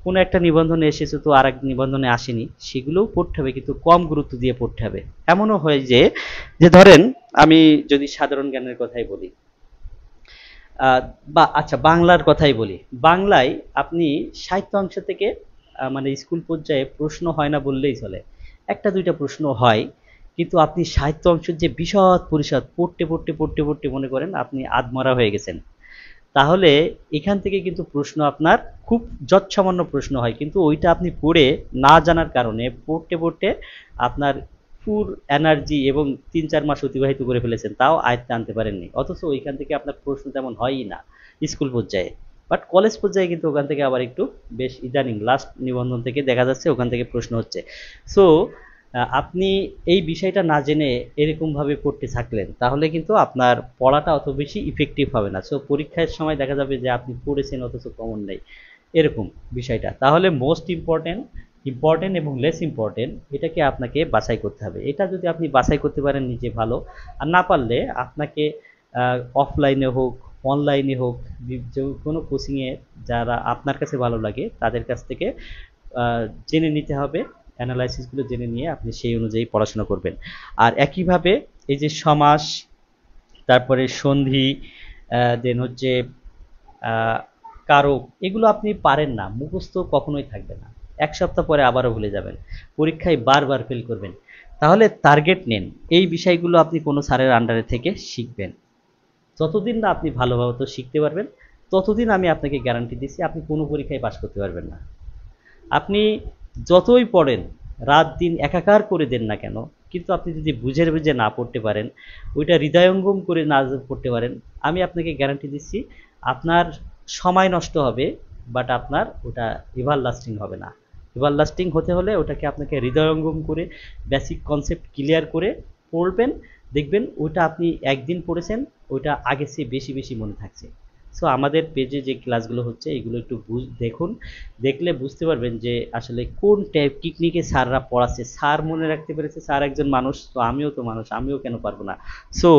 কোনো একটা নিবন্ধনে এসেছে তো আর এক নিবন্ধনে আসেনি, সেগুলোও পড়তে হবে কিন্তু কম গুরুত্ব দিয়ে পড়তে হবে। এমনও হয় যে যে ধরেন আমি যদি সাধারণ জ্ঞানের কথাই বলি, বা আচ্ছা বাংলার কথাই বলি, বাংলায় আপনি সাহিত্য অংশ থেকে মানে স্কুল পর্যায়ে প্রশ্ন হয় না বললেই চলে, একটা দুইটা প্রশ্ন হয়, কিন্তু আপনি সাহিত্য অংশের যে বিশদ পরিষদ পড়তে পড়তে পড়তে পড়তে মনে করেন আপনি আধমরা হয়ে গেছেন। তাহলে এখান থেকে কিন্তু প্রশ্ন আপনার খুব যৎসামান্য প্রশ্ন হয়, কিন্তু ওইটা আপনি পড়ে না জানার কারণে পড়তে পড়তে আপনার ফুল এনার্জি এবং 3-4 মাস অতিবাহিত করে ফেলেছেন, তাও আয়ত্তে আনতে পারেননি। অথচ ওইখান থেকে আপনার প্রশ্ন তেমন হয়ই না স্কুল পর্যায়ে, বাট কলেজ পর্যায়ে কিন্তু ওখান থেকে আবার একটু বেশ ইদানিং লাস্ট নিবন্ধন থেকে দেখা যাচ্ছে ওখান থেকে প্রশ্ন হচ্ছে। সো আপনি এই বিষয়টা না জেনে এরকমভাবে পড়তে থাকলেন তাহলে কিন্তু আপনার পড়াটা অত বেশি ইফেক্টিভ হবে না। সো পরীক্ষার সময় দেখা যাবে যে আপনি পড়েছেন অথচ কমন নেই, এরকম বিষয়টা। তাহলে মোস্ট ইম্পর্টেন্ট, ইম্পর্টেন্ট এবং লেস ইম্পর্টেন্ট, এটাকে আপনাকে বাছাই করতে হবে। এটা যদি আপনি বাছাই করতে পারেন নিজে ভালো, আর না পারলে আপনাকে অফলাইনে হোক অনলাইনে হোক যে কোনো কোচিংয়ে যারা আপনার কাছে ভালো লাগে তাদের কাছ থেকে জেনে নিতে হবে, অ্যানালাইসিসগুলো জেনে নিয়ে আপনি সেই অনুযায়ী পড়াশোনা করবেন। আর একইভাবে এই যে সমাস, তারপরে সন্ধি, দেন হচ্ছে কারক, এগুলো আপনি পারেন না, মুখস্থ কখনোই থাকবে না। এক সপ্তাহ পরে আবারও ভুলে যাবেন, পরীক্ষায় বারবার ফেল করবেন। তাহলে টার্গেট নেন, এই বিষয়গুলো আপনি কোনো স্যারের আন্ডারে থেকে শিখবেন। যতদিন না আপনি ভালোভাবে তো শিখতে পারবেন, ততদিন আমি আপনাকে গ্যারান্টি দিচ্ছি আপনি কোনো পরীক্ষায় পাস করতে পারবেন না। আপনি যতই পড়েন, রাত দিন একাকার করে দেন না কেন, কিন্তু আপনি যদি বুঝে বুঝে না পড়তে পারেন, ওইটা হৃদয়ঙ্গম করে না পড়তে পারেন, আমি আপনাকে গ্যারান্টি দিচ্ছি আপনার সময় নষ্ট হবে, বাট আপনার ওটা এভার লাস্টিং হবে না। এভার লাস্টিং হতে হলে ওটাকে আপনাকে হৃদয়ঙ্গম করে বেসিক কনসেপ্ট ক্লিয়ার করে পড়বেন, দেখবেন ওইটা আপনি একদিন পড়েছেন, ওইটা আগের চেয়ে বেশি বেশি মনে থাকছে। সো আমাদের পেজে যে ক্লাসগুলো হচ্ছে এগুলো একটু দেখুন, দেখলে বুঝতে পারবেন যে আসলে কোন টাইপ টেকনিকে স্যাররা পড়াচ্ছে। স্যার মনে রাখতে পেরেছে, স্যার একজন মানুষ, তো আমিও তো মানুষ, আমিও কেন পারবো না। সো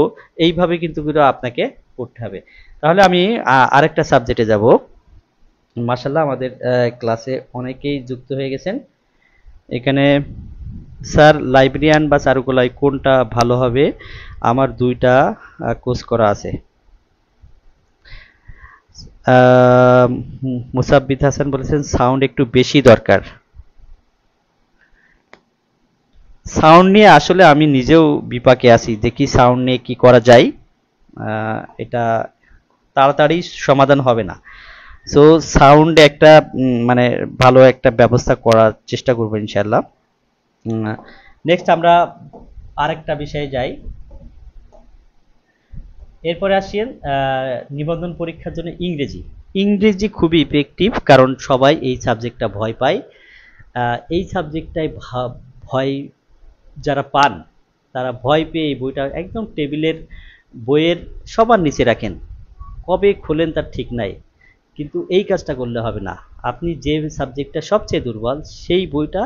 এইভাবে কিন্তু আপনাকে পড়তে হবে। তাহলে আমি আরেকটা সাবজেক্টে যাব। মাশাআল্লাহ আমাদের ক্লাসে অনেকেই যুক্ত হয়ে গেছেন। এখানে স্যার লাইব্রেরিয়ান বা চারুকলায় কোনটা ভালো হবে? আমার দুইটা কোর্স করা আছে। মুসাব্বিদ হাসান বলেছেন সাউন্ড একটু বেশি দরকার। সাউন্ড নিয়ে আসলে আমি নিজেও বিপাকে আছি, দেখি সাউন্ড নিয়ে কি করা যায়। এটা তাড়াতাড়ি সমাধান হবে না। সো সাউন্ড একটা মানে ভালো একটা ব্যবস্থা করার চেষ্টা করবো ইনশাল্লাহ। নেক্সট আমরা আরেকটা বিষয়ে যাই। এরপরে আসেন নিবন্ধন পরীক্ষার জন্য ইংরেজি। ইংরেজি খুবই ইফেক্টিভ, কারণ সবাই এই সাবজেক্টটা ভয় পায়। এই সাবজেক্টটায় ভয় যারা পান, তারা ভয় পেয়ে এই বইটা একদম টেবিলের বইয়ের সবার নিচে রাখেন, কবে খোলেন তার ঠিক নাই। কিন্তু এই কাজটা করলে হবে না। আপনি যে সাবজেক্টটা সবচেয়ে দুর্বল সেই বইটা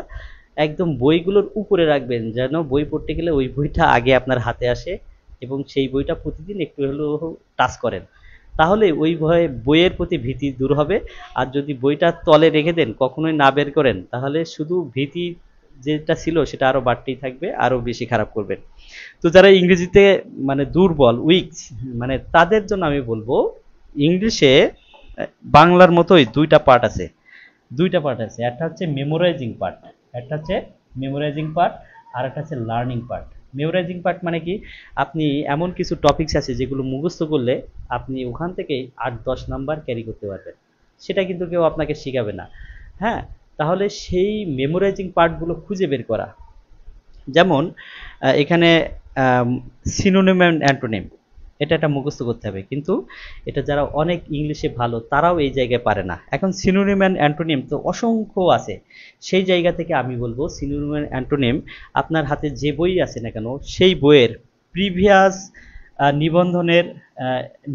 একদম বইগুলোর উপরে রাখবেন, যেন বই পড়তে গেলে ওই বইটা আগে আপনার হাতে আসে এবং সেই বইটা প্রতিদিন একটু হলেও টাচ করেন, তাহলে ওই বইয়ের প্রতি ভীতি দূর হবে। আর যদি বইটা তলে রেখে দেন, কখনোই না বের করেন, তাহলে শুধু ভীতি যেটা ছিল সেটা আরো বাড়তেই থাকবে, আরো বেশি খারাপ করবেন। তো যারা ইংরেজিতে মানে দুর্বল, উইক, মানে তাদের জন্য আমি বলবো ইংলিশে বাংলার মতোই দুইটা পার্ট আছে। একটা হচ্ছে মেমোরাইজিং পার্ট, আর একটা হচ্ছে লার্নিং পার্ট। মেমোরাইজিং পার্ট মানে কি, আপনি এমন কিছু টপিকস আছে যেগুলো মুখস্থ করলে আপনি ওখান থেকেই 8-10 নাম্বার ক্যারি করতে পারবেন, সেটা কিন্তু কেউ আপনাকে শেখাবে না। হ্যাঁ, তাহলে সেই মেমোরাইজিং পার্টগুলো খুঁজে বের করা। যেমন এখানে সিনোনিম অ্যান্ড অ্যান্টোনিম, এটা একটা মুখস্থ করতে হবে, কিন্তু এটা যারা অনেক ইংলিশে ভালো তারাও এই জায়গায় পারে না। এখন সিনোনিম অ্যান্ড অ্যান্টোনিম তো অসংখ্য আছে, সেই জায়গা থেকে আমি বলবো সিনোনিম অ্যান্ড অ্যান্টোনিম আপনার হাতে যে বই আছে না কেন, সেই বইয়ের প্রিভিয়াস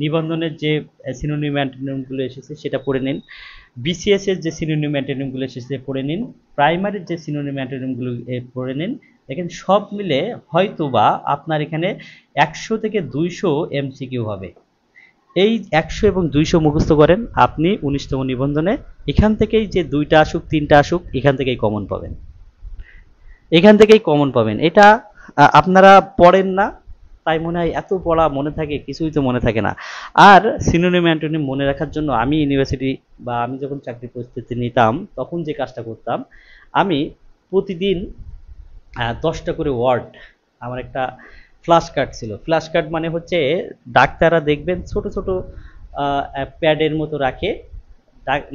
নিবন্ধনের যে সিনোনিম অ্যান্টোনিমগুলো এসেছে সেটা পড়ে নিন, বিসিএস এর যে সিনোনিম অ্যান্টোনিমগুলো এসেছে পড়ে নিন, প্রাইমারির যে সিনোনিম অ্যান্টোনিমগুলো পড়ে নিন। দেখেন সব মিলে হয়তোবা আপনার এখানে 100 থেকে 200 এমসিকিউ হবে। এই 100 এবং 200 মুখস্থ করেন, আপনি 19তম নিবন্ধনে এখান থেকেই যে 2টা আসুক 3টা আসুক, এখান থেকেই কমন পাবেন। এটা আপনারা পড়েন না, তাই মনে হয় এত পড়া মনে থাকে, কিছুই তো মনে থাকে না। আর সিনোনিম অ্যান্টোনিম মনে রাখার জন্য আমি ইউনিভার্সিটি বা আমি যখন চাকরি প্রস্তুতি নিতাম তখন যে কাজটা করতাম, আমি প্রতিদিন 10টা করে ওয়ার্ড, আমার একটা ফ্ল্যাশ কার্ড ছিল। ফ্ল্যাশ কার্ড মানে হচ্ছে ডাক্তাররা দেখবেন ছোট ছোট প্যাডের মতো রাখে,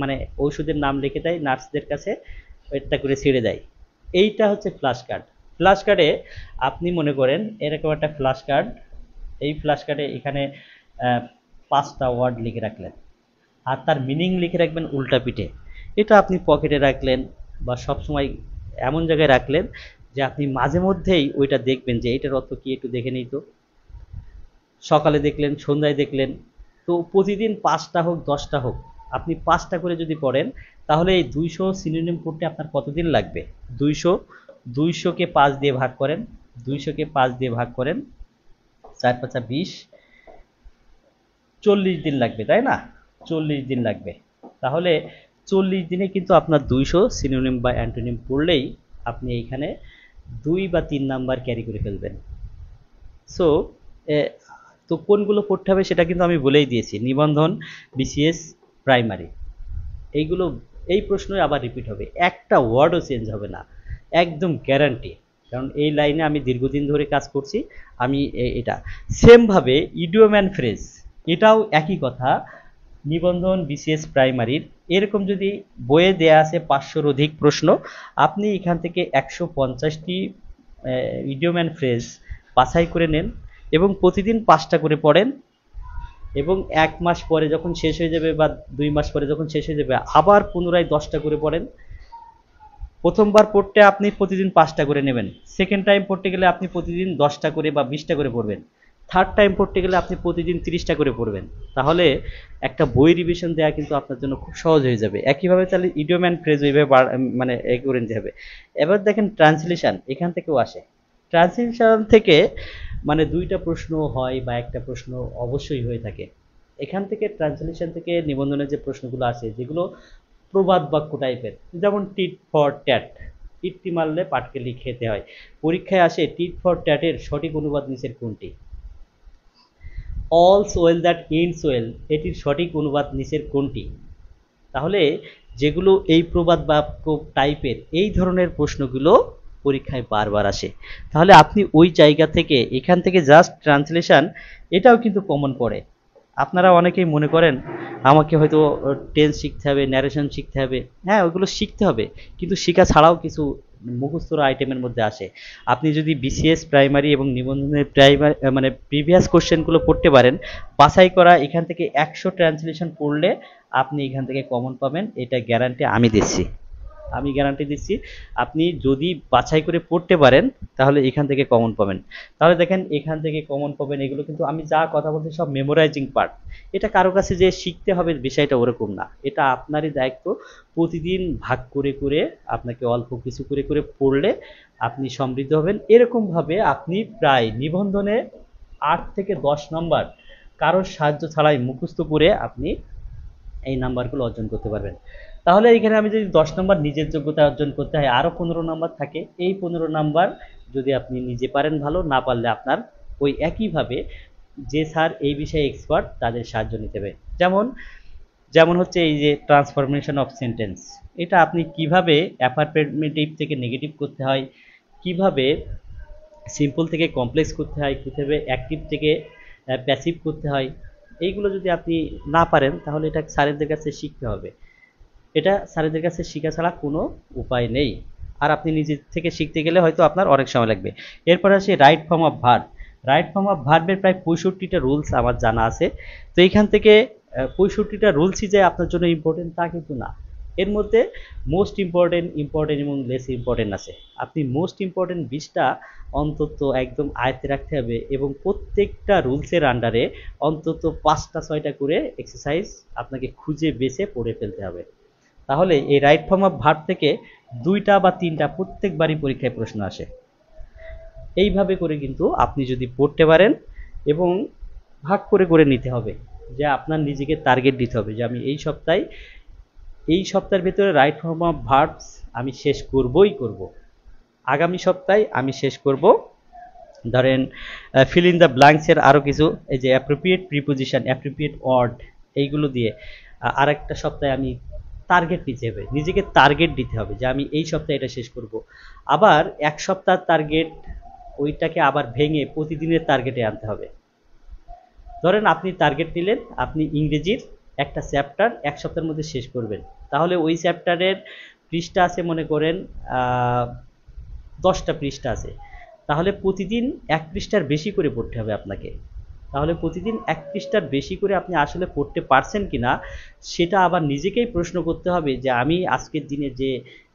মানে ওষুধের নাম লিখে দেয় নার্সদের কাছে, একটা করে ছেড়ে দেয়। এইটা হচ্ছে ফ্ল্যাশ কার্ড। ফ্ল্যাশ কার্ডে আপনি মনে করেন এরকম একটা ফ্ল্যাশ কার্ড, এই ফ্ল্যাশ কার্ডে এখানে 5টা ওয়ার্ড লিখে রাখলেন, আর তার মিনিং লিখে রাখবেন উল্টা পিঠে। এটা আপনি পকেটে রাখলেন বা সবসময় এমন জায়গায় রাখলেন যে আপনি মাঝে মধ্যেই ওইটা দেখবেন যে এটার অর্থ কি, একটু দেখে নিই তো। সকালে দেখলেন, সন্ধ্যায় দেখলেন, তো প্রতিদিন 5টা হোক 10টা হোক, আপনি 5টা করে যদি পড়েন, তাহলে এই 200 সিনোনিম পড়তে আপনার কতদিন লাগবে? 200কে 5 দিয়ে ভাগ করেন, 4×5 = 20, 40 দিন লাগবে, তাই না? 40 দিন লাগবে। তাহলে 40 দিনে কিন্তু আপনার 200 সিনোনিম বা অ্যান্টোনিম পড়লেই আপনি এইখানে 2 বা 3 নাম্বার ক্যারি করে ফেলবেন। সো তো কোনগুলো পড়তে হবে সেটা কিন্তু আমি বলেই দিয়েছি, নিবন্ধন, বিসিএস, প্রাইমারি, এইগুলো এই প্রশ্নই আবার রিপিট হবে, একটা ওয়ার্ডও চেঞ্জ হবে না, একদম গ্যারান্টি। কারণ এই লাইনে আমি দীর্ঘদিন ধরে কাজ করছি। আমি এটা সেমভাবে ইডিয়ম অ্যান্ড ফ্রেজ, এটাও একই কথা। নিবন্ধন বিসিএস প্রাইমারির এরকম যদি বইয়ে দেয়া আছে 500-র অধিক প্রশ্ন, আপনি এখান থেকে 150টি ইডিয়ম অ্যান্ড ফ্রেজ বাছাই করে নেন এবং প্রতিদিন 5টা করে পড়েন, এবং 1 মাস পরে যখন শেষ হয়ে যাবে বা 2 মাস পরে যখন শেষ হয়ে যাবে আবার পুনরায় 10টা করে পড়েন। প্রথমবার পড়তে আপনি প্রতিদিন 5টা করে নেবেন, সেকেন্ড টাইম পড়তে গেলে আপনি প্রতিদিন 10টা করে বা 20টা করে পড়বেন, থার্ড টাইম পড়তে গেলে আপনি প্রতিদিন 30টা করে পড়বেন। তাহলে একটা বই রিভিশন দেওয়া কিন্তু আপনার জন্য খুব সহজ হয়ে যাবে। একইভাবে তাহলে ইডিয়ম অ্যান্ড ফ্রেজ ওইভাবে মানে এ করে নিতে হবে। এবার দেখেন ট্রান্সলেশন এখান থেকেও আসে। ট্রান্সলেশন থেকে মানে 2টা প্রশ্ন হয় বা একটা প্রশ্ন অবশ্যই হয়ে থাকে। এখান থেকে ট্রান্সলেশন থেকে নিবন্ধনের যে প্রশ্নগুলো আসে, যেগুলো প্রবাদ বাক্য টাইপের, যেমন টিট ফর ট্যাট, টিটটি মারলে পাটকেলি খেতে হয়। পরীক্ষায় আসে টিট ফর ট্যাটের সঠিক অনুবাদ নিচের কোনটি? All's well that ends well, এটির সঠিক অনুবাদ নিচের কোনটি? তাহলে যেগুলো এই প্রবাদ বাক্য টাইপের এই ধরনের প্রশ্নগুলো পরীক্ষায় বারবার আসে। তাহলে আপনি ওই জায়গা থেকে এখান থেকে জাস্ট ট্রান্সলেশন, এটাও কিন্তু কমন পড়ে। আপনারা অনেকেই মনে করেন আমাকে হয়তো টেন্স শিখতে হবে, ন্যারেশন শিখতে হবে। হ্যাঁ, ওইগুলো শিখতে হবে, কিন্তু শেখা ছাড়াও কিছু মুখস্থর আইটেমের মধ্যে আসে। আপনি যদি বিসিএস প্রাইমারি এবং নিবন্ধনের প্রাইমারি মানে প্রিভিয়াস কোশ্চেনগুলো পড়তে পারেন, বাছাই করা এখান থেকে 100 ট্রান্সলেশন পড়লে আপনি এখান থেকে কমন পাবেন, এটা গ্যারান্টি আমি দিচ্ছি। আমি গ্যারান্টি দিচ্ছি, আপনি যদি বাছাই করে পড়তে পারেন তাহলে এখান থেকে কমন পাবেন। তাহলে দেখেন এখান থেকে কমন পাবেন, এগুলো কিন্তু আমি যা কথা বলছি সব মেমোরাইজিং পার্ট। এটা কারো কাছে যে শিখতে হবে বিষয়টা ওরকম না, এটা আপনারই দায়িত্ব। প্রতিদিন ভাগ করে করে আপনাকে অল্প কিছু করে করে পড়লে আপনি সমৃদ্ধ হবেন। এরকমভাবে আপনি প্রায় নিবন্ধনে 8 থেকে 10 নম্বর কারোর সাহায্য ছাড়াই মুখস্থ করে আপনি এই নাম্বারগুলো অর্জন করতে পারবেন। তাহলে এখানে আমি যদি 10 নম্বর নিজের যোগ্যতা অর্জন করতে হয়, আরও 15 নম্বর থাকে। এই 15 নাম্বার যদি আপনি নিজে পারেন ভালো, না পারলে আপনার ওই একইভাবে যে স্যার এই বিষয়ে এক্সপার্ট তাদের সাহায্য নিতে হবে। যেমন যেমন হচ্ছে এই যে ট্রান্সফরমেশন অফ সেন্টেন্স, এটা আপনি কিভাবে অ্যাফারমেটিভ থেকে নেগেটিভ করতে হয়, কিভাবে সিম্পল থেকে কমপ্লেক্স করতে হয়, কিভাবে অ্যাক্টিভ থেকে প্যাসিভ করতে হয়, এইগুলো যদি আপনি না পারেন তাহলে এটা স্যারেদের কাছে শিখতে হবে। এটা স্যারেদের কাছে শেখা ছাড়া কোনো উপায় নেই। আর আপনি নিজে থেকে শিখতে গেলে হয়তো আপনার অনেক সময় লাগবে। এরপর আসে right form of verb. Right form of ভার্বের প্রায় 65টা রুলস আমার জানা আছে। তো এইখান থেকে 65টা রুলসই যে আপনার জন্য ইম্পর্টেন্ট তা কিন্তু না। এর মধ্যে মোস্ট ইম্পর্টেন্ট, ইম্পর্টেন্ট এবং লেস ইম্পর্টেন্ট আছে। আপনি মোস্ট ইম্পর্টেন্ট 20টা অন্তত একদম আয়ত্তে রাখতে হবে, এবং প্রত্যেকটা রুলসের আন্ডারে অন্তত 5টা 6টা করে এক্সারসাইজ আপনাকে খুঁজে বেছে পড়ে ফেলতে হবে। তাহলে এই রাইট ফর্ম অফ ভার্ব থেকে 2টা বা 3টা প্রত্যেকবারই পরীক্ষায় প্রশ্ন আসে। এইভাবে করে কিন্তু আপনি যদি পড়তে পারেন, এবং ভাগ করে করে নিতে হবে, যে আপনার নিজেকে টার্গেট দিতে হবে যে আমি এই সপ্তাহের ভিতরে রাইট ফর্ম অফ ভার্বস আমি শেষ করবই করব। আগামী সপ্তাহে আমি শেষ করব। ধরেন ফিল ইন দ্য ব্ল্যাঙ্কসের আরও কিছু, এই যে অ্যাপ্রোপ্রিয়েট প্রিপোজিশন, অ্যাপ্রোপ্রিয়েট ওয়ার্ড, এইগুলো দিয়ে আরেকটা সপ্তাহে আমি টার্গেট নিতে হবে, নিজেকে টার্গেট দিতে হবে যে আমি এই সপ্তাহে এটা শেষ করব। আবার এক সপ্তাহ টার্গেট, ওইটাকে আবার ভেঙে প্রতিদিনের টার্গেটে আনতে হবে। ধরেন আপনি টার্গেট নিলেন আপনি ইংরেজির একটা চ্যাপ্টার 1 সপ্তাহের মধ্যে শেষ করবেন, তাহলে ওই চ্যাপ্টারের পৃষ্ঠা আছে মনে করেন 10টা পৃষ্ঠা আছে, তাহলে প্রতিদিন 1 পৃষ্ঠার বেশি করে পড়তে হবে আপনাকে। তাহলে প্রতিদিন 1 পৃষ্ঠার বেশি করে আপনি আসলে পড়তে পারছেন কিনা সেটা আবার নিজেকেই প্রশ্ন করতে হবে, যে আমি আজকের দিনে যে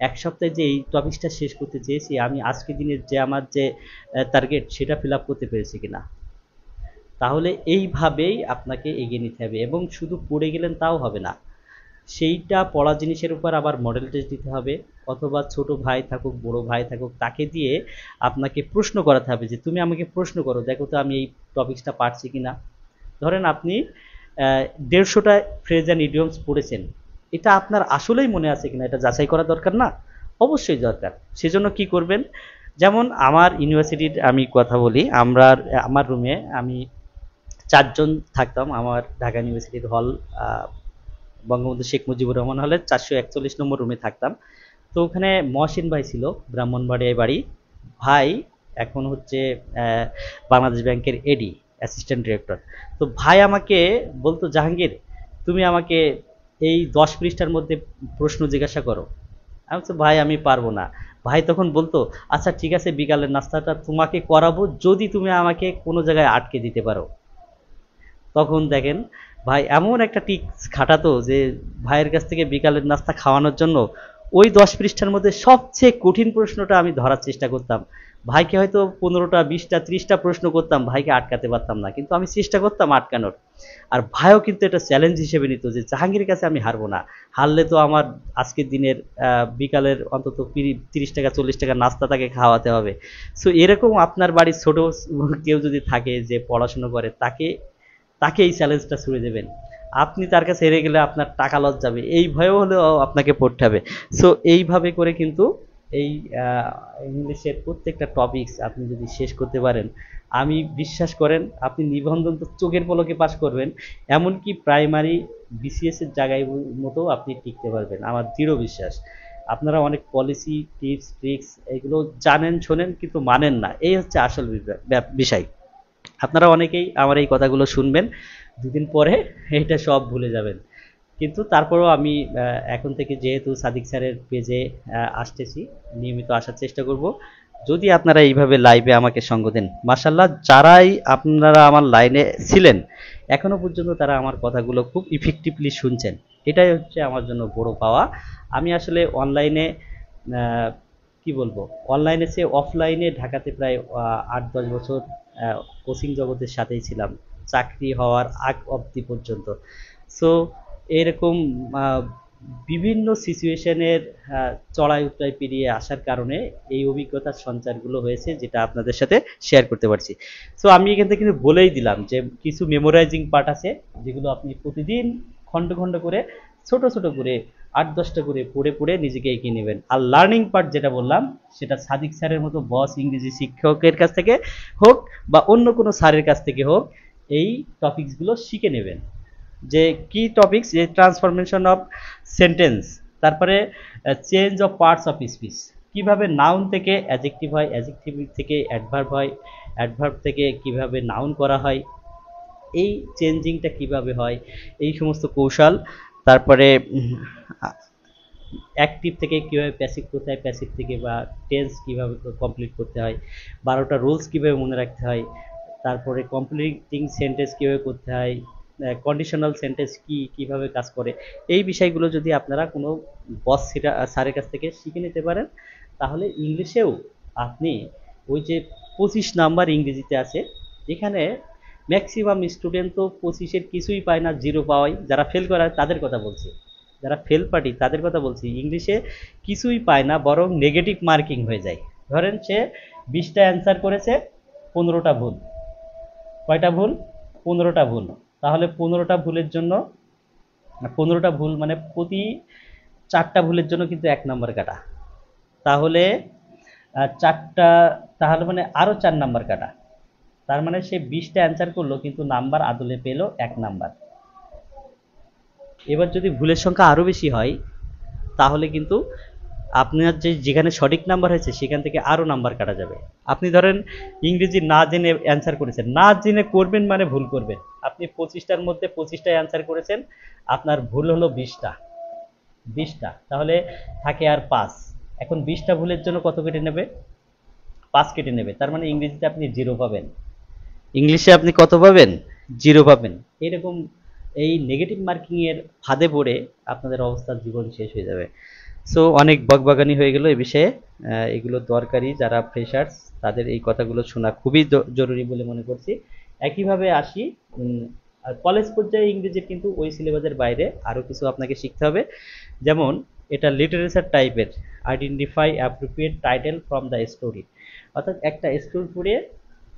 1 সপ্তাহে যে এই টপিকটা শেষ করতে চেয়েছি, আমি আজকের দিনের যে আমার যে টার্গেট সেটা ফিল আপ করতে পেরেছি কিনা। তাহলে এইভাবেই আপনাকে এগিয়ে নিতে হবে, এবং শুধু পড়ে গেলেন তাও হবে না, সেইটা পড়া জিনিসের উপর আবার মডেল টেস্ট দিতে হবে, অথবা ছোট ভাই থাকুক বড় ভাই থাকুক তাকে দিয়ে আপনাকে প্রশ্ন করাতে হবে যে তুমি আমাকে প্রশ্ন করো, দেখো তো আমি এই টপিকসটা পারছি কিনা। ধরেন আপনি 150টা ফ্রেজ অ্যান্ড ইডিয়মস পড়েছেন, এটা আপনার আসলেই মনে আছে কিনা এটা যাচাই করা দরকার না? অবশ্যই দরকার। সেজন্য কি করবেন, যেমন আমার ইউনিভার্সিটির আমি কথা বলি, আমার রুমে আমি 4 জন থাকতাম। আমার ঢাকা ইউনিভার্সিটির হল বঙ্গবন্ধু শেখ মুজিবুর রহমান হলের 441 নম্বর রুমে থাকতাম। তো ওখানে মহসিন ভাই ছিল, ব্রাহ্মণবাড়িয়ায় বাড়ি। ভাই এখন হচ্ছে বাংলাদেশ ব্যাংকের এডি, অ্যাসিস্ট্যান্ট ডিরেক্টর। তো ভাই আমাকে বলতো, জাহাঙ্গীর তুমি আমাকে এই 10 পৃষ্ঠার মধ্যে প্রশ্ন জিজ্ঞাসা করো। আমি বলছি, ভাই আমি পারবো না। ভাই তখন বলতো, আচ্ছা ঠিক আছে, বিকালের নাস্তাটা তোমাকে করাবো যদি তুমি আমাকে কোনো জায়গায় আটকে দিতে পারো। তখন দেখেন ভাই এমন একটা টিক্স খাটাতো যে ভাইয়ের কাছ থেকে বিকালের নাস্তা খাওয়ানোর জন্য ওই 10 পৃষ্ঠার মধ্যে সবচেয়ে কঠিন প্রশ্নটা আমি ধরার চেষ্টা করতাম। ভাইকে হয়তো 15টা 20টা 30টা প্রশ্ন করতাম, ভাইকে আটকাতে পারতাম না, কিন্তু আমি চেষ্টা করতাম আটকানোর। আর ভাইও কিন্তু এটা চ্যালেঞ্জ হিসেবে নিত যে জাহাঙ্গীরের কাছে আমি হারবো না, হারলে তো আমার আজকের দিনের বিকালের অন্তত 30 টাকা 40 টাকা নাস্তা তাকে খাওয়াতে হবে। সো এরকম আপনার বাড়ির ছোট কেউ যদি থাকে যে পড়াশুনো করে, তাকে তাকে এই চ্যালেঞ্জটা ছুড়ে দেবেন। আপনি তার কাছে হেরে গেলে আপনার টাকা লস যাবে, এই ভয়ও হলেও আপনাকে পড়তে হবে। সো এইভাবে করে কিন্তু এই ইংলিশের প্রত্যেকটা টপিকস আপনি যদি শেষ করতে পারেন, আমি বিশ্বাস করেন আপনি নিবন্ধন তো চোখের পলকে পাস করবেন, এমনকি প্রাইমারি বিসিএস এর জায়গায় মতো আপনি টিকতে পারবেন, আমার দৃঢ় বিশ্বাস। আপনারা অনেক পলিসি টিপস ট্রিক্স এগুলো জানেন শোনেন কিন্তু মানেন না, এই হচ্ছে আসল বিষয়। আপনারা অনেকেই আমার এই কথাগুলো শুনবেন, দুদিন পরে এটা সব ভুলে যাবেন। কিন্তু তারপরেও আমি এখন থেকে যেহেতু সাদিক স্যারের পেজে আসতেছি, নিয়মিত আসার চেষ্টা করব। যদি আপনারা এইভাবে লাইভে আমাকে সঙ্গ দেন, মাশাল্লাহ, যারাই আপনারা আমার লাইনে ছিলেন এখনো পর্যন্ত তারা আমার কথাগুলো খুব ইফেক্টিভলি শুনছেন, এটাই হচ্ছে আমার জন্য বড় পাওয়া। আমি আসলে অনলাইনে কি বলবো, অনলাইনে সে অফলাইনে ঢাকাতে প্রায় 8-10 বছর কোচিং জগতের সাথেই ছিলাম, চাকরি হওয়ার আগ অবধি পর্যন্ত। সো এরকম বিভিন্ন সিচুয়েশনের চড়াই উতরাই পেরিয়ে আসার কারণে এই অভিজ্ঞতার সঞ্চারগুলো হয়েছে, যেটা আপনাদের সাথে শেয়ার করতে পারছি। সো আমি এখান থেকে কিন্তু বলেই দিলাম যে কিছু মেমোরাইজিং পার্ট আছে যেগুলো আপনি প্রতিদিন খণ্ড খণ্ড করে ছোট ছোট করে 8-10টা করে পড়ে পড়ে নিজেকে এগিয়ে নেবেন। আর লার্নিং পার্ট যেটা বললাম, সেটা সাদিক স্যারের মতো বস ইংরেজি শিক্ষকের কাছ থেকে হোক বা অন্য কোনো স্যারের কাছ থেকে হোক, এই টপিকসগুলো শিখে নেবেন। যে কি টপিকস, যে ট্রান্সফরমেশন অফ সেন্টেন্স, তারপরে change of parts of speech, কিভাবে নাউন থেকে অ্যাডজেক্টিভ হয়, অ্যাডজেক্টিভ থেকে অ্যাডভার্ব হয়, অ্যাডভার্ব থেকে কিভাবে নাউন করা হয়, এই চেঞ্জিংটা কিভাবে হয়, এই সমস্ত কৌশল। তারপরে অ্যাক্টিভ থেকে কীভাবে প্যাসিভ করতে হয়, প্যাসিভ থেকে বা টেন্স কীভাবে কমপ্লিট করতে হয়, 12টা রুলস কীভাবে মনে রাখতে হয়, তারপরে কমপ্লিটিং সেন্টেন্স কীভাবে করতে হয়, কন্ডিশনাল সেন্টেন্স কীভাবে কাজ করে, এই বিষয়গুলো যদি আপনারা কোনো বস স্যারের কাছ থেকে শিখে নিতে পারেন, তাহলে ইংলিশেও আপনি ওই যে 25 নাম্বার ইংরেজিতে আছে, এখানে ম্যাক্সিমাম স্টুডেন্ট তো 25-এর কিছুই পায় না, 0 পাওয়াই, যারা ফেল করে তাদের কথা বলছি, যারা ফেল পার্টি তাদের কথা বলছি, ইংলিশে কিছুই পায় না, বরং নেগেটিভ মার্কিং হয়ে যায়। ধরেন সে 20টা অ্যান্সার করেছে, 15টা ভুল। কয়টা ভুল? 15টা ভুল। তাহলে 15টা ভুলের জন্য, 15টা ভুল মানে প্রতি 4টা ভুলের জন্য কিন্তু 1 নাম্বার কাটা। তাহলে 4টা, তাহলে মানে আরও 4 নাম্বার কাটা। তার মানে সে 20টা অ্যান্সার করলো কিন্তু নাম্বার আদলে পেল 1 নাম্বার। এবার যদি ভুলের সংখ্যা আরও বেশি হয়, তাহলে কিন্তু আপনার যেখানে সঠিক নাম্বার হয়েছে সেখান থেকে আরও নাম্বার কাটা যাবে। আপনি ধরেন ইংরেজি না জেনে অ্যান্সার করেছেন, না জেনে করবেন মানে ভুল করবেন। আপনি 25টার মধ্যে 25টায় অ্যান্সার করেছেন, আপনার ভুল হলো 20টা, তাহলে থাকে আর 5। এখন 20টা ভুলের জন্য কত কেটে নেবে? 5 কেটে নেবে। তার মানে ইংরেজিতে আপনি 0 পাবেন, ইংলিশে আপনি কত পাবেন? 0 পাবেন। এরকম এই নেগেটিভ মার্কিংয়ের ফাঁদে পড়ে আপনাদের অবস্থা জীবন শেষ হয়ে যাবে। সো অনেক বকবাগানি হয়ে গেল এই বিষয়ে, এগুলো দরকারি, যারা ফ্রেশার্স তাদের এই কথাগুলো শোনা খুবই জরুরি বলে মনে করছি। একইভাবে আসি কলেজ পর্যায়ে ইংরেজি কিন্তু ওই সিলেবাসের বাইরে আরও কিছু আপনাকে শিখতে হবে। যেমন এটা লিটারেচার টাইপের, identify appropriate title from the story, অর্থাৎ একটা স্টোরি পড়ে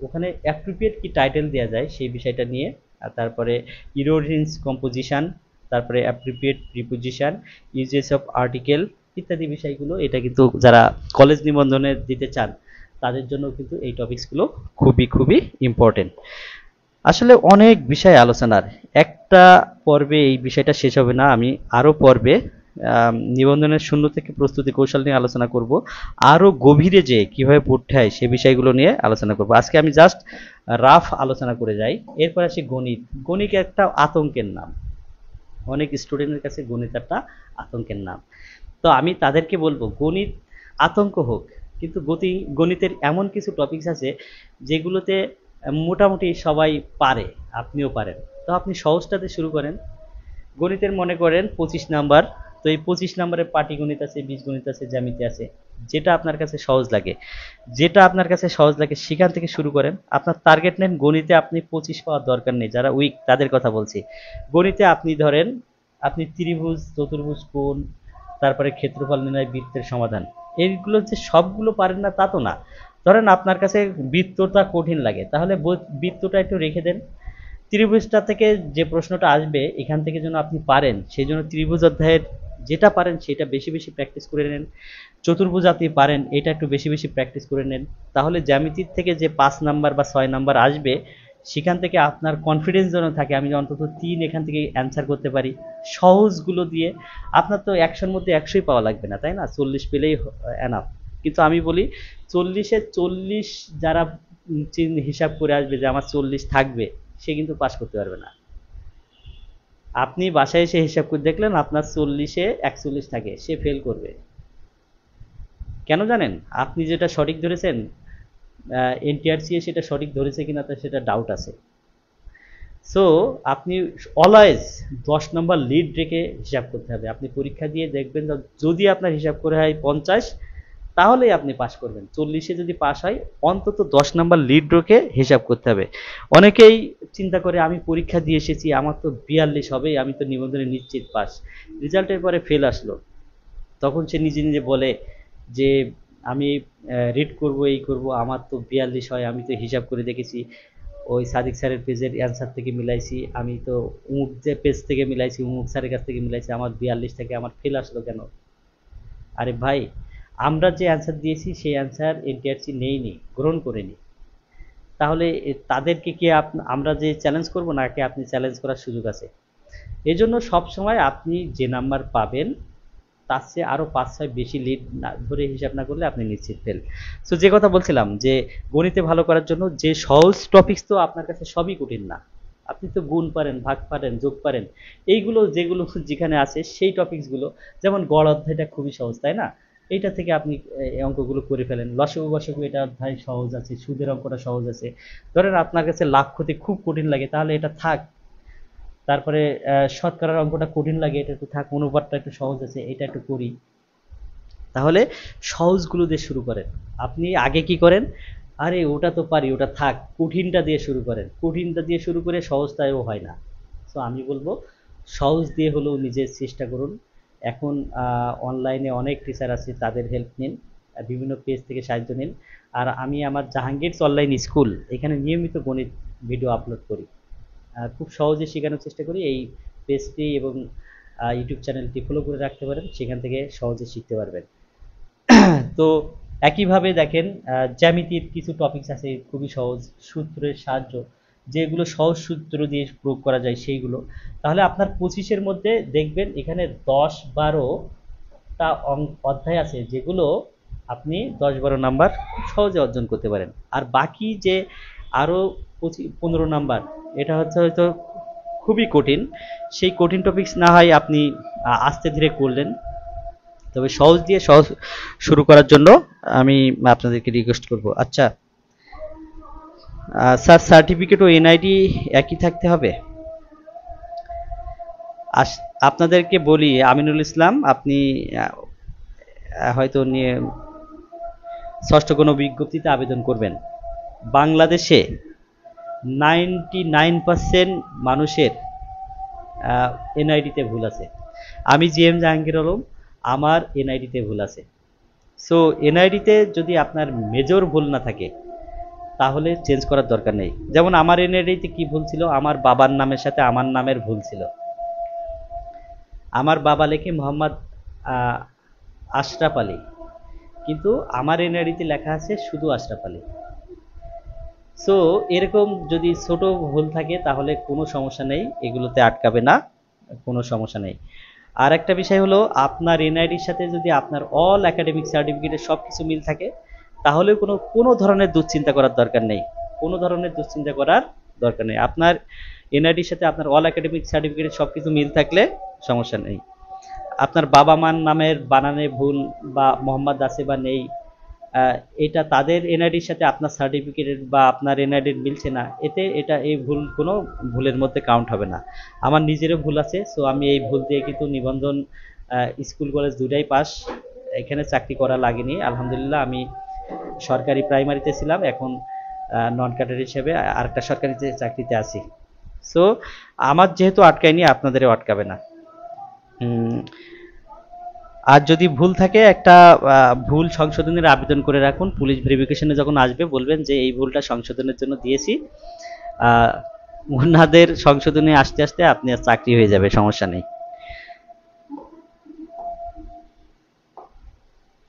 ওখানে অ্যাপ্রোপ্রিয়েট কি টাইটেল দেওয়া যায় সেই বিষয়টা নিয়ে। আর তারপরে ইরোডিন্স কম্পোজিশন, তারপরে appropriate preposition, uses of article ইত্যাদি বিষয়গুলো, এটা কিন্তু যারা কলেজ নিবন্ধনে দিতে চান তাদের জন্য কিন্তু এই টপিকসগুলো খুবই খুবই ইম্পর্টেন্ট। আসলে অনেক বিষয় আলোচনার, একটা পর্বে এই বিষয়টা শেষ হবে না। আমি আরো পর্বে নিবন্ধনের শূন্য থেকে প্রস্তুতি কৌশল নিয়ে আলোচনা করব, আরো গভীরে যে কিভাবে পড়তে হয় সে বিষয়গুলো নিয়ে আলোচনা করব। আজকে আমি জাস্ট রাফ আলোচনা করে যাই। এরপর আসি গণিত। গণিত একটা আতঙ্কের নাম, অনেক স্টুডেন্টের কাছে গণিত একটা আতঙ্কের নাম। তো আমি তাদেরকে বলবো গণিত আতঙ্ক হোক, কিন্তু গণিতের এমন কিছু টপিকস আছে যেগুলোতে মোটামুটি সবাই পারে, আপনিও পারেন। তো আপনি সহজটাতে শুরু করেন। গণিতের মনে করেন 25 নাম্বার, তো এই 25 নাম্বারের পাটিগণিত আছে, বীজগণিত আছে, জ্যামিতি আছে। যেটা আপনার কাছে সহজ লাগে, যেটা আপনার কাছে সহজ লাগে সেখান থেকে শুরু করেন। আপনার টার্গেট নেন গণিতে আপনি 25 পাওয়ার দরকার নেই, যারা উইক তাদের কথা বলছি। গণিতে আপনি ধরেন আপনি ত্রিভুজ, চতুর্ভুজ, কোণ, তারপরে ক্ষেত্রফল নির্ণয়, বৃত্তের সমাধান, এইগুলো যে সবগুলো পারেন না তা তো না। ধরেন আপনার কাছে বৃত্তটা কঠিন লাগে, তাহলে বৃত্তটা একটু রেখে দেন। ত্রিভুজটা থেকে যে প্রশ্নটা আসবে এখান থেকে যেন আপনি পারেন, সেই জন্য ত্রিভুজ অধ্যায়ের যেটা পারেন সেটা বেশি বেশি প্র্যাকটিস করে নেন। চতুর্ভুজ আপনি পারেন, এটা একটু বেশি বেশি প্র্যাকটিস করে নেন। তাহলে জ্যামিতির থেকে যে 5 নাম্বার বা 6 নাম্বার আসবে সেখান থেকে আপনার কনফিডেন্স যেন থাকে আমি অন্তত 3 এখান থেকে অ্যান্সার করতে পারি সহজগুলো দিয়ে। আপনার তো 100-র মধ্যে 100ই পাওয়া লাগবে না, তাই না? 40 পেলেই এনাফ। কিন্তু আমি বলি 40-এ 40 যারা হিসাব করে আসবে যে আমার 40 থাকবে, সে কিন্তু পাস করতে পারবে না। আপনি বাসায় এসে হিসাব করে দেখলেন আপনার 40-এ 41 থাকে, সে ফেল করবে। কেন জানেন? আপনি যেটা সঠিক ধরেছেন, এনটিআরসি সেটা সঠিক ধরেছে কিনা তা সেটা ডাউট আছে। সো আপনি অলওয়েজ 10 নম্বর লিড রেখে হিসাব করতে হবে। আপনি পরীক্ষা দিয়ে দেখবেন যদি আপনার হিসাব করে হয় 50, তাহলেই আপনি পাস করবেন। 40-এ যদি পাস হয় অন্তত 10 নাম্বার লিড রেখে হিসাব করতে হবে। অনেকেই চিন্তা করে আমি পরীক্ষা দিয়ে এসেছি, আমার তো 42 হবে, আমি তো নিবন্ধনে নিশ্চিত পাস। রেজাল্টের পরে ফেল আসলো, তখন সে নিজে নিজে বলে যে আমি রিড করব, এই করব, আমার তো 42 হয়, আমি তো হিসাব করে দেখেছি, ওই সাদিক স্যারের পেজের অ্যান্সার থেকে মিলাইছি, আমি তো উমুক যে পেজ থেকে মিলাইছি, উমুক স্যারের কাছ থেকে মিলাইছি, আমার 42 থেকে আমার ফেল আসলো কেন? আরে ভাই, আমরা যে অ্যান্সার দিয়েছি সেই অ্যান্সার এনটিআরসি নেইনি, গ্রহণ করেনি। তাহলে তাদেরকে কি আমরা যে চ্যালেঞ্জ করব, নাকি আপনি চ্যালেঞ্জ করার সুযোগ আছে? এই জন্য সবসময় আপনি যে নাম্বার পাবেন তার চেয়ে আরও 5-6 বেশি লিড না ধরে হিসাব না করলে আপনি নিশ্চিত ফেল। সো যে কথা বলছিলাম যে গণিতে ভালো করার জন্য যে সহজ টপিকস তো আপনার কাছে সবই কঠিন না। আপনি তো গুণ পারেন, ভাগ পারেন, যোগ পারেন, এইগুলো যেগুলো যেখানে আছে সেই টপিকসগুলো, যেমন গড় অধ্যায়টা খুবই সহজ, তাই না? এইটা থেকে আপনি এই অঙ্কগুলো করে ফেলেন। লসাগু গসাগু এটা অধ্যায় সহজ আছে, সুদের অঙ্কটা সহজ আছে। ধরেন আপনার কাছে লাভ ক্ষতি খুব কঠিন লাগে, তাহলে এটা থাক। তারপরে শতকরার অঙ্কটা কঠিন লাগে, এটা একটু থাক। অনুপাতটা একটু সহজ আছে, এটা একটু করি। তাহলে সহজগুলো দিয়ে শুরু করেন। আপনি আগে কি করেন, আরে ওটা তো পারি, ওটা থাক, কঠিনটা দিয়ে শুরু করেন। কঠিনটা দিয়ে শুরু করে সহজটাও হয় না। সো আমি বলবো সহজ দিয়ে হলেও নিজের চেষ্টা করুন। এখন অনলাইনে অনেক টিচার আছে, তাদের হেল্প নিন, বিভিন্ন পেজ থেকে সাহায্য নিন। আর আমি আমার জাহাঙ্গীর অনলাইন স্কুল, এখানে নিয়মিত গণিত ভিডিও আপলোড করি, খুব সহজে শেখানোর চেষ্টা করি। এই পেজটি এবং ইউটিউব চ্যানেলটি ফলো করে রাখতে পারেন, সেখান থেকে সহজে শিখতে পারবেন। তো একইভাবে দেখেন জ্যামিতির কিছু টপিকস আছে খুবই সহজ, সূত্রের সাহায্য, যেগুলো সহজ সূত্র দিয়ে প্রয়োগ করা যায় সেইগুলো। তাহলে আপনার 25-এর মধ্যে দেখবেন এখানে 10-12টা অধ্যায় আছে যেগুলো আপনি 10-12 নাম্বার খুব সহজে অর্জন করতে পারেন। আর বাকি যে আরও 15 নাম্বার, এটা হচ্ছে হয়তো খুবই কঠিন। সেই কঠিন টপিকস না হয় আপনি আস্তে ধীরে করলেন। তবে সহজ দিয়ে সহজ শুরু করার জন্য আমি আপনাদেরকে রিকোয়েস্ট করব। আচ্ছা স্যার, সার্টিফিকেট ও এনআইডি একই থাকতে হবে? আপনাদেরকে বলি, আমিনুল ইসলাম, আপনি হয়তো নিয়ে ষষ্ঠ কোনো বিজ্ঞপ্তিতে আবেদন করবেন। বাংলাদেশে 99% মানুষের এনআইডিতে ভুল আছে। আমি জিএম জাহাঙ্গীর আলম, আমার এনআইডিতে ভুল আছে। সো এনআইডিতে যদি আপনার মেজর ভুল না থাকে তাহলে চেঞ্জ করার দরকার নেই। যেমন আমার এনআইডিতে কি ভুল ছিল, আমার বাবার নামের সাথে আমার নামের ভুল ছিল। আমার বাবা লেখে মোহাম্মদ আশরাফ আলী, কিন্তু আমার এনআইডিতে লেখা আছে শুধু আশরাফ আলী। সো এরকম যদি ছোট ভুল থাকে তাহলে কোনো সমস্যা নেই, এগুলোতে আটকাবে না, কোনো সমস্যা নেই। আর একটা বিষয় হলো, আপনার এনআইডির সাথে যদি আপনার অল একাডেমিক সার্টিফিকেটের সব কিছু মিল থাকে তাহলেও কোনো ধরনের দুশ্চিন্তা করার দরকার নেই, কোনো ধরনের দুশ্চিন্তা করার দরকার নেই। আপনার এনআইডির সাথে আপনার অল একাডেমিক সার্টিফিকেটের সব কিছু মিল থাকলে সমস্যা নেই। আপনার বাবা মার নামের বানানে ভুল বা মোহাম্মদ আছে বা নেই, এটা তাদের এনআইডির সাথে আপনার সার্টিফিকেটের বা আপনার এনআইডির মিলছে না, এই ভুল কোনো ভুলের মধ্যে কাউন্ট হবে না। আমার নিজেরও ভুল আছে, সো আমি এই ভুল দিয়ে কিন্তু নিবন্ধন, স্কুল কলেজ দুটাই পাস, এখানে চাকরি করা লাগেনি আলহামদুলিল্লাহ। আমি সরকারি প্রাইমারিতে ছিলাম, এখন নন ক্যাডার হিসেবে আরেকটা সরকারি চাকরিতে আছি। সো আমার যেহেতু আটকায়নি, আপনাদেরও আটকাবে না। আর যদি ভুল থাকে একটা ভুল সংশোধনের আবেদন করে রাখুন, পুলিশ ভেরিফিকেশনে যখন আসবে বলবেন যে এই ভুলটা সংশোধনের জন্য দিয়েছি। ওনাদের সংশোধনে আসতে আসতে আপনার চাকরি হয়ে যাবে, সমস্যা নেই।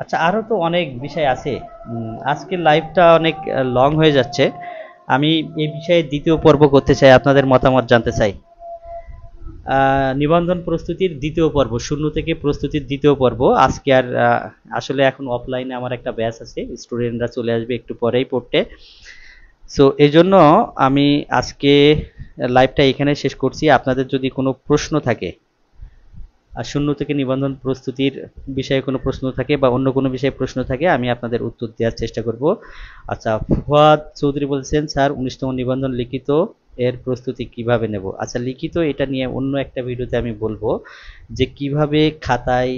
আচ্ছা, আরো তো অনেক বিষয় আছে, আজকের লাইভটা অনেক লং হয়ে যাচ্ছে। আমি এই বিষয়ে দ্বিতীয় পর্ব করতে চাই, আপনাদের মতামত জানতে চাই। নিবন্ধন প্রস্তুতির দ্বিতীয় পর্ব, শূন্য থেকে প্রস্তুতির দ্বিতীয় পর্ব আজকে। আর আসলে এখন অফলাইনে আমার একটা ব্যাচ আছে, স্টুডেন্টরা চলে আসবে একটু পরেই পড়তে। সো এই জন্য আমি আজকে লাইভটা এখানে শেষ করছি। আপনাদের যদি কোনো প্রশ্ন থাকে, আর শূন্য থেকে নিবন্ধন প্রস্তুতির বিষয়ে কোনো প্রশ্ন থাকে বা অন্য কোনো বিষয়ে প্রশ্ন থাকে, আমি আপনাদের উত্তর দেওয়ার চেষ্টা করব। আচ্ছা, ফুয়াদ চৌধুরী বলছেন, স্যার 19তম নিবন্ধন লিখিত এর প্রস্তুতি কিভাবে নেব? আচ্ছা, লিখিত এটা নিয়ে অন্য একটা ভিডিওতে আমি বলবো যে কিভাবে খাতায়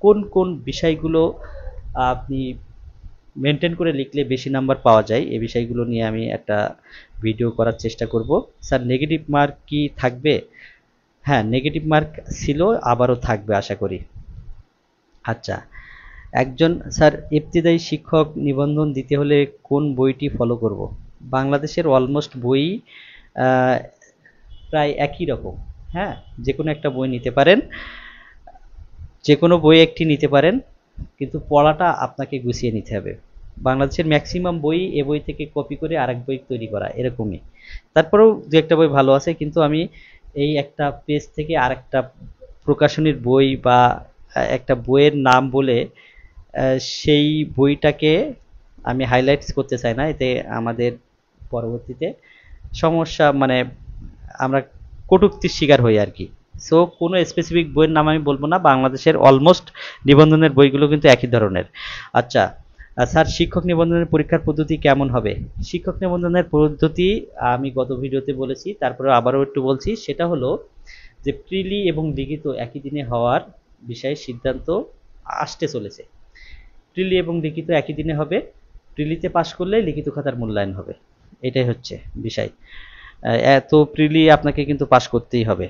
কোন কোন বিষয়গুলো আপনি মেনটেন করে লিখলে বেশি নাম্বার পাওয়া যায়, এই বিষয়গুলো নিয়ে আমি একটা ভিডিও করার চেষ্টা করব। স্যার নেগেটিভ মার্ক কি থাকবে? হ্যাঁ, নেগেটিভ মার্ক ছিল, আবারও থাকবে আশা করি। আচ্ছা, একজন স্যার ইবতিদায়ী শিক্ষক নিবন্ধন দিতে হলে কোন বইটি ফলো করব? বাংলাদেশের অলমোস্ট বই প্রায় একই রকম। হ্যাঁ, যে কোনো একটা বই নিতে পারেন, যে কোনো বই একটি নিতে পারেন, কিন্তু পড়াটা আপনাকে গুছিয়ে নিতে হবে। বাংলাদেশের ম্যাক্সিমাম বই এ বই থেকে কপি করে আরেক বই তৈরি করা, এরকমই। তারপরেও দু একটা বই ভালো আছে, কিন্তু আমি এই একটা পেজ থেকে আরেকটা প্রকাশনীর বই বা একটা বইয়ের নাম বলে সেই বইটাকে আমি হাইলাইটস করতে চাই না, এতে আমাদের পরবর্তীতে সমস্যা, মানে আমরা কটূক্তির শিকার হই আর কি। সো কোনো স্পেসিফিক বইয়ের নাম আমি বলবো না, বাংলাদেশের অলমোস্ট নিবন্ধনের বইগুলো কিন্তু একই ধরনের। আচ্ছা স্যার, শিক্ষক নিবন্ধনের পরীক্ষার পদ্ধতি কেমন হবে? শিক্ষক নিবন্ধনের পদ্ধতি আমি গত ভিডিওতে বলেছি, তারপরে আবারও একটু বলছি। সেটা হলো যে প্রিলি এবং লিখিত একই দিনে হওয়ার বিষয়ে সিদ্ধান্ত আসতে চলেছে। প্রিলি এবং লিখিত একই দিনে হবে, প্রিলিতে পাশ করলে লিখিত খাতার মূল্যায়ন হবে, এটাই হচ্ছে বিষয়। এত প্রিলি আপনাকে কিন্তু পাশ করতেই হবে।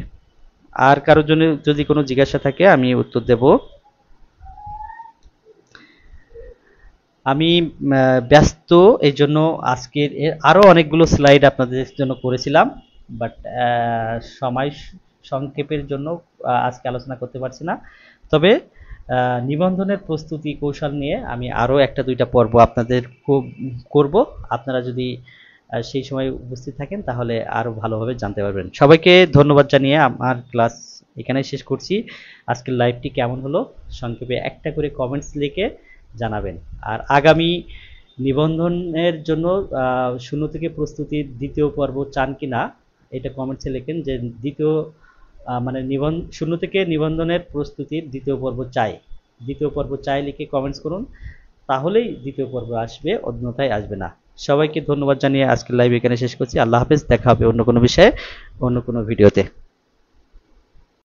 আর কারোর জন্য যদি কোনো জিজ্ঞাসা থাকে আমি উত্তর দেব। আমি ব্যস্ত, এই জন্য আজকের আরও অনেকগুলো স্লাইড আপনাদের জন্য করেছিলাম, বাট সময় সংক্ষেপের জন্য আজকে আলোচনা করতে পারছি না। তবে নিবন্ধনের প্রস্তুতি কৌশল নিয়ে আমি আরও একটা দুইটা পর্ব আপনাদের করব। আপনারা যদি সেই সময় উপস্থিত থাকেন তাহলে আরও ভালোভাবে জানতে পারবেন। সবাইকে ধন্যবাদ জানিয়ে আমার ক্লাস এখানে শেষ করছি। আজকের লাইভটি কেমন হলো সংক্ষেপে একটা করে কমেন্টস লিখে জানাবেন। আর আগামী নিবন্ধনের জন্য শূন্য থেকে প্রস্তুতির দ্বিতীয় পর্ব চান কিনা এটা কমেন্টসে লেখেন, যে দ্বিতীয় মানে শূন্য থেকে নিবন্ধনের প্রস্তুতির দ্বিতীয় পর্ব চাই লিখে কমেন্টস করুন, তাহলেই দ্বিতীয় পর্ব আসবে, অন্যথায় আসবে না। সবাইকে ধন্যবাদ জানিয়ে আজকের লাইভ এখানে শেষ করছি। আল্লাহ হাফেজ, দেখা হবে অন্য কোনো বিষয়ে অন্য কোনো ভিডিওতে।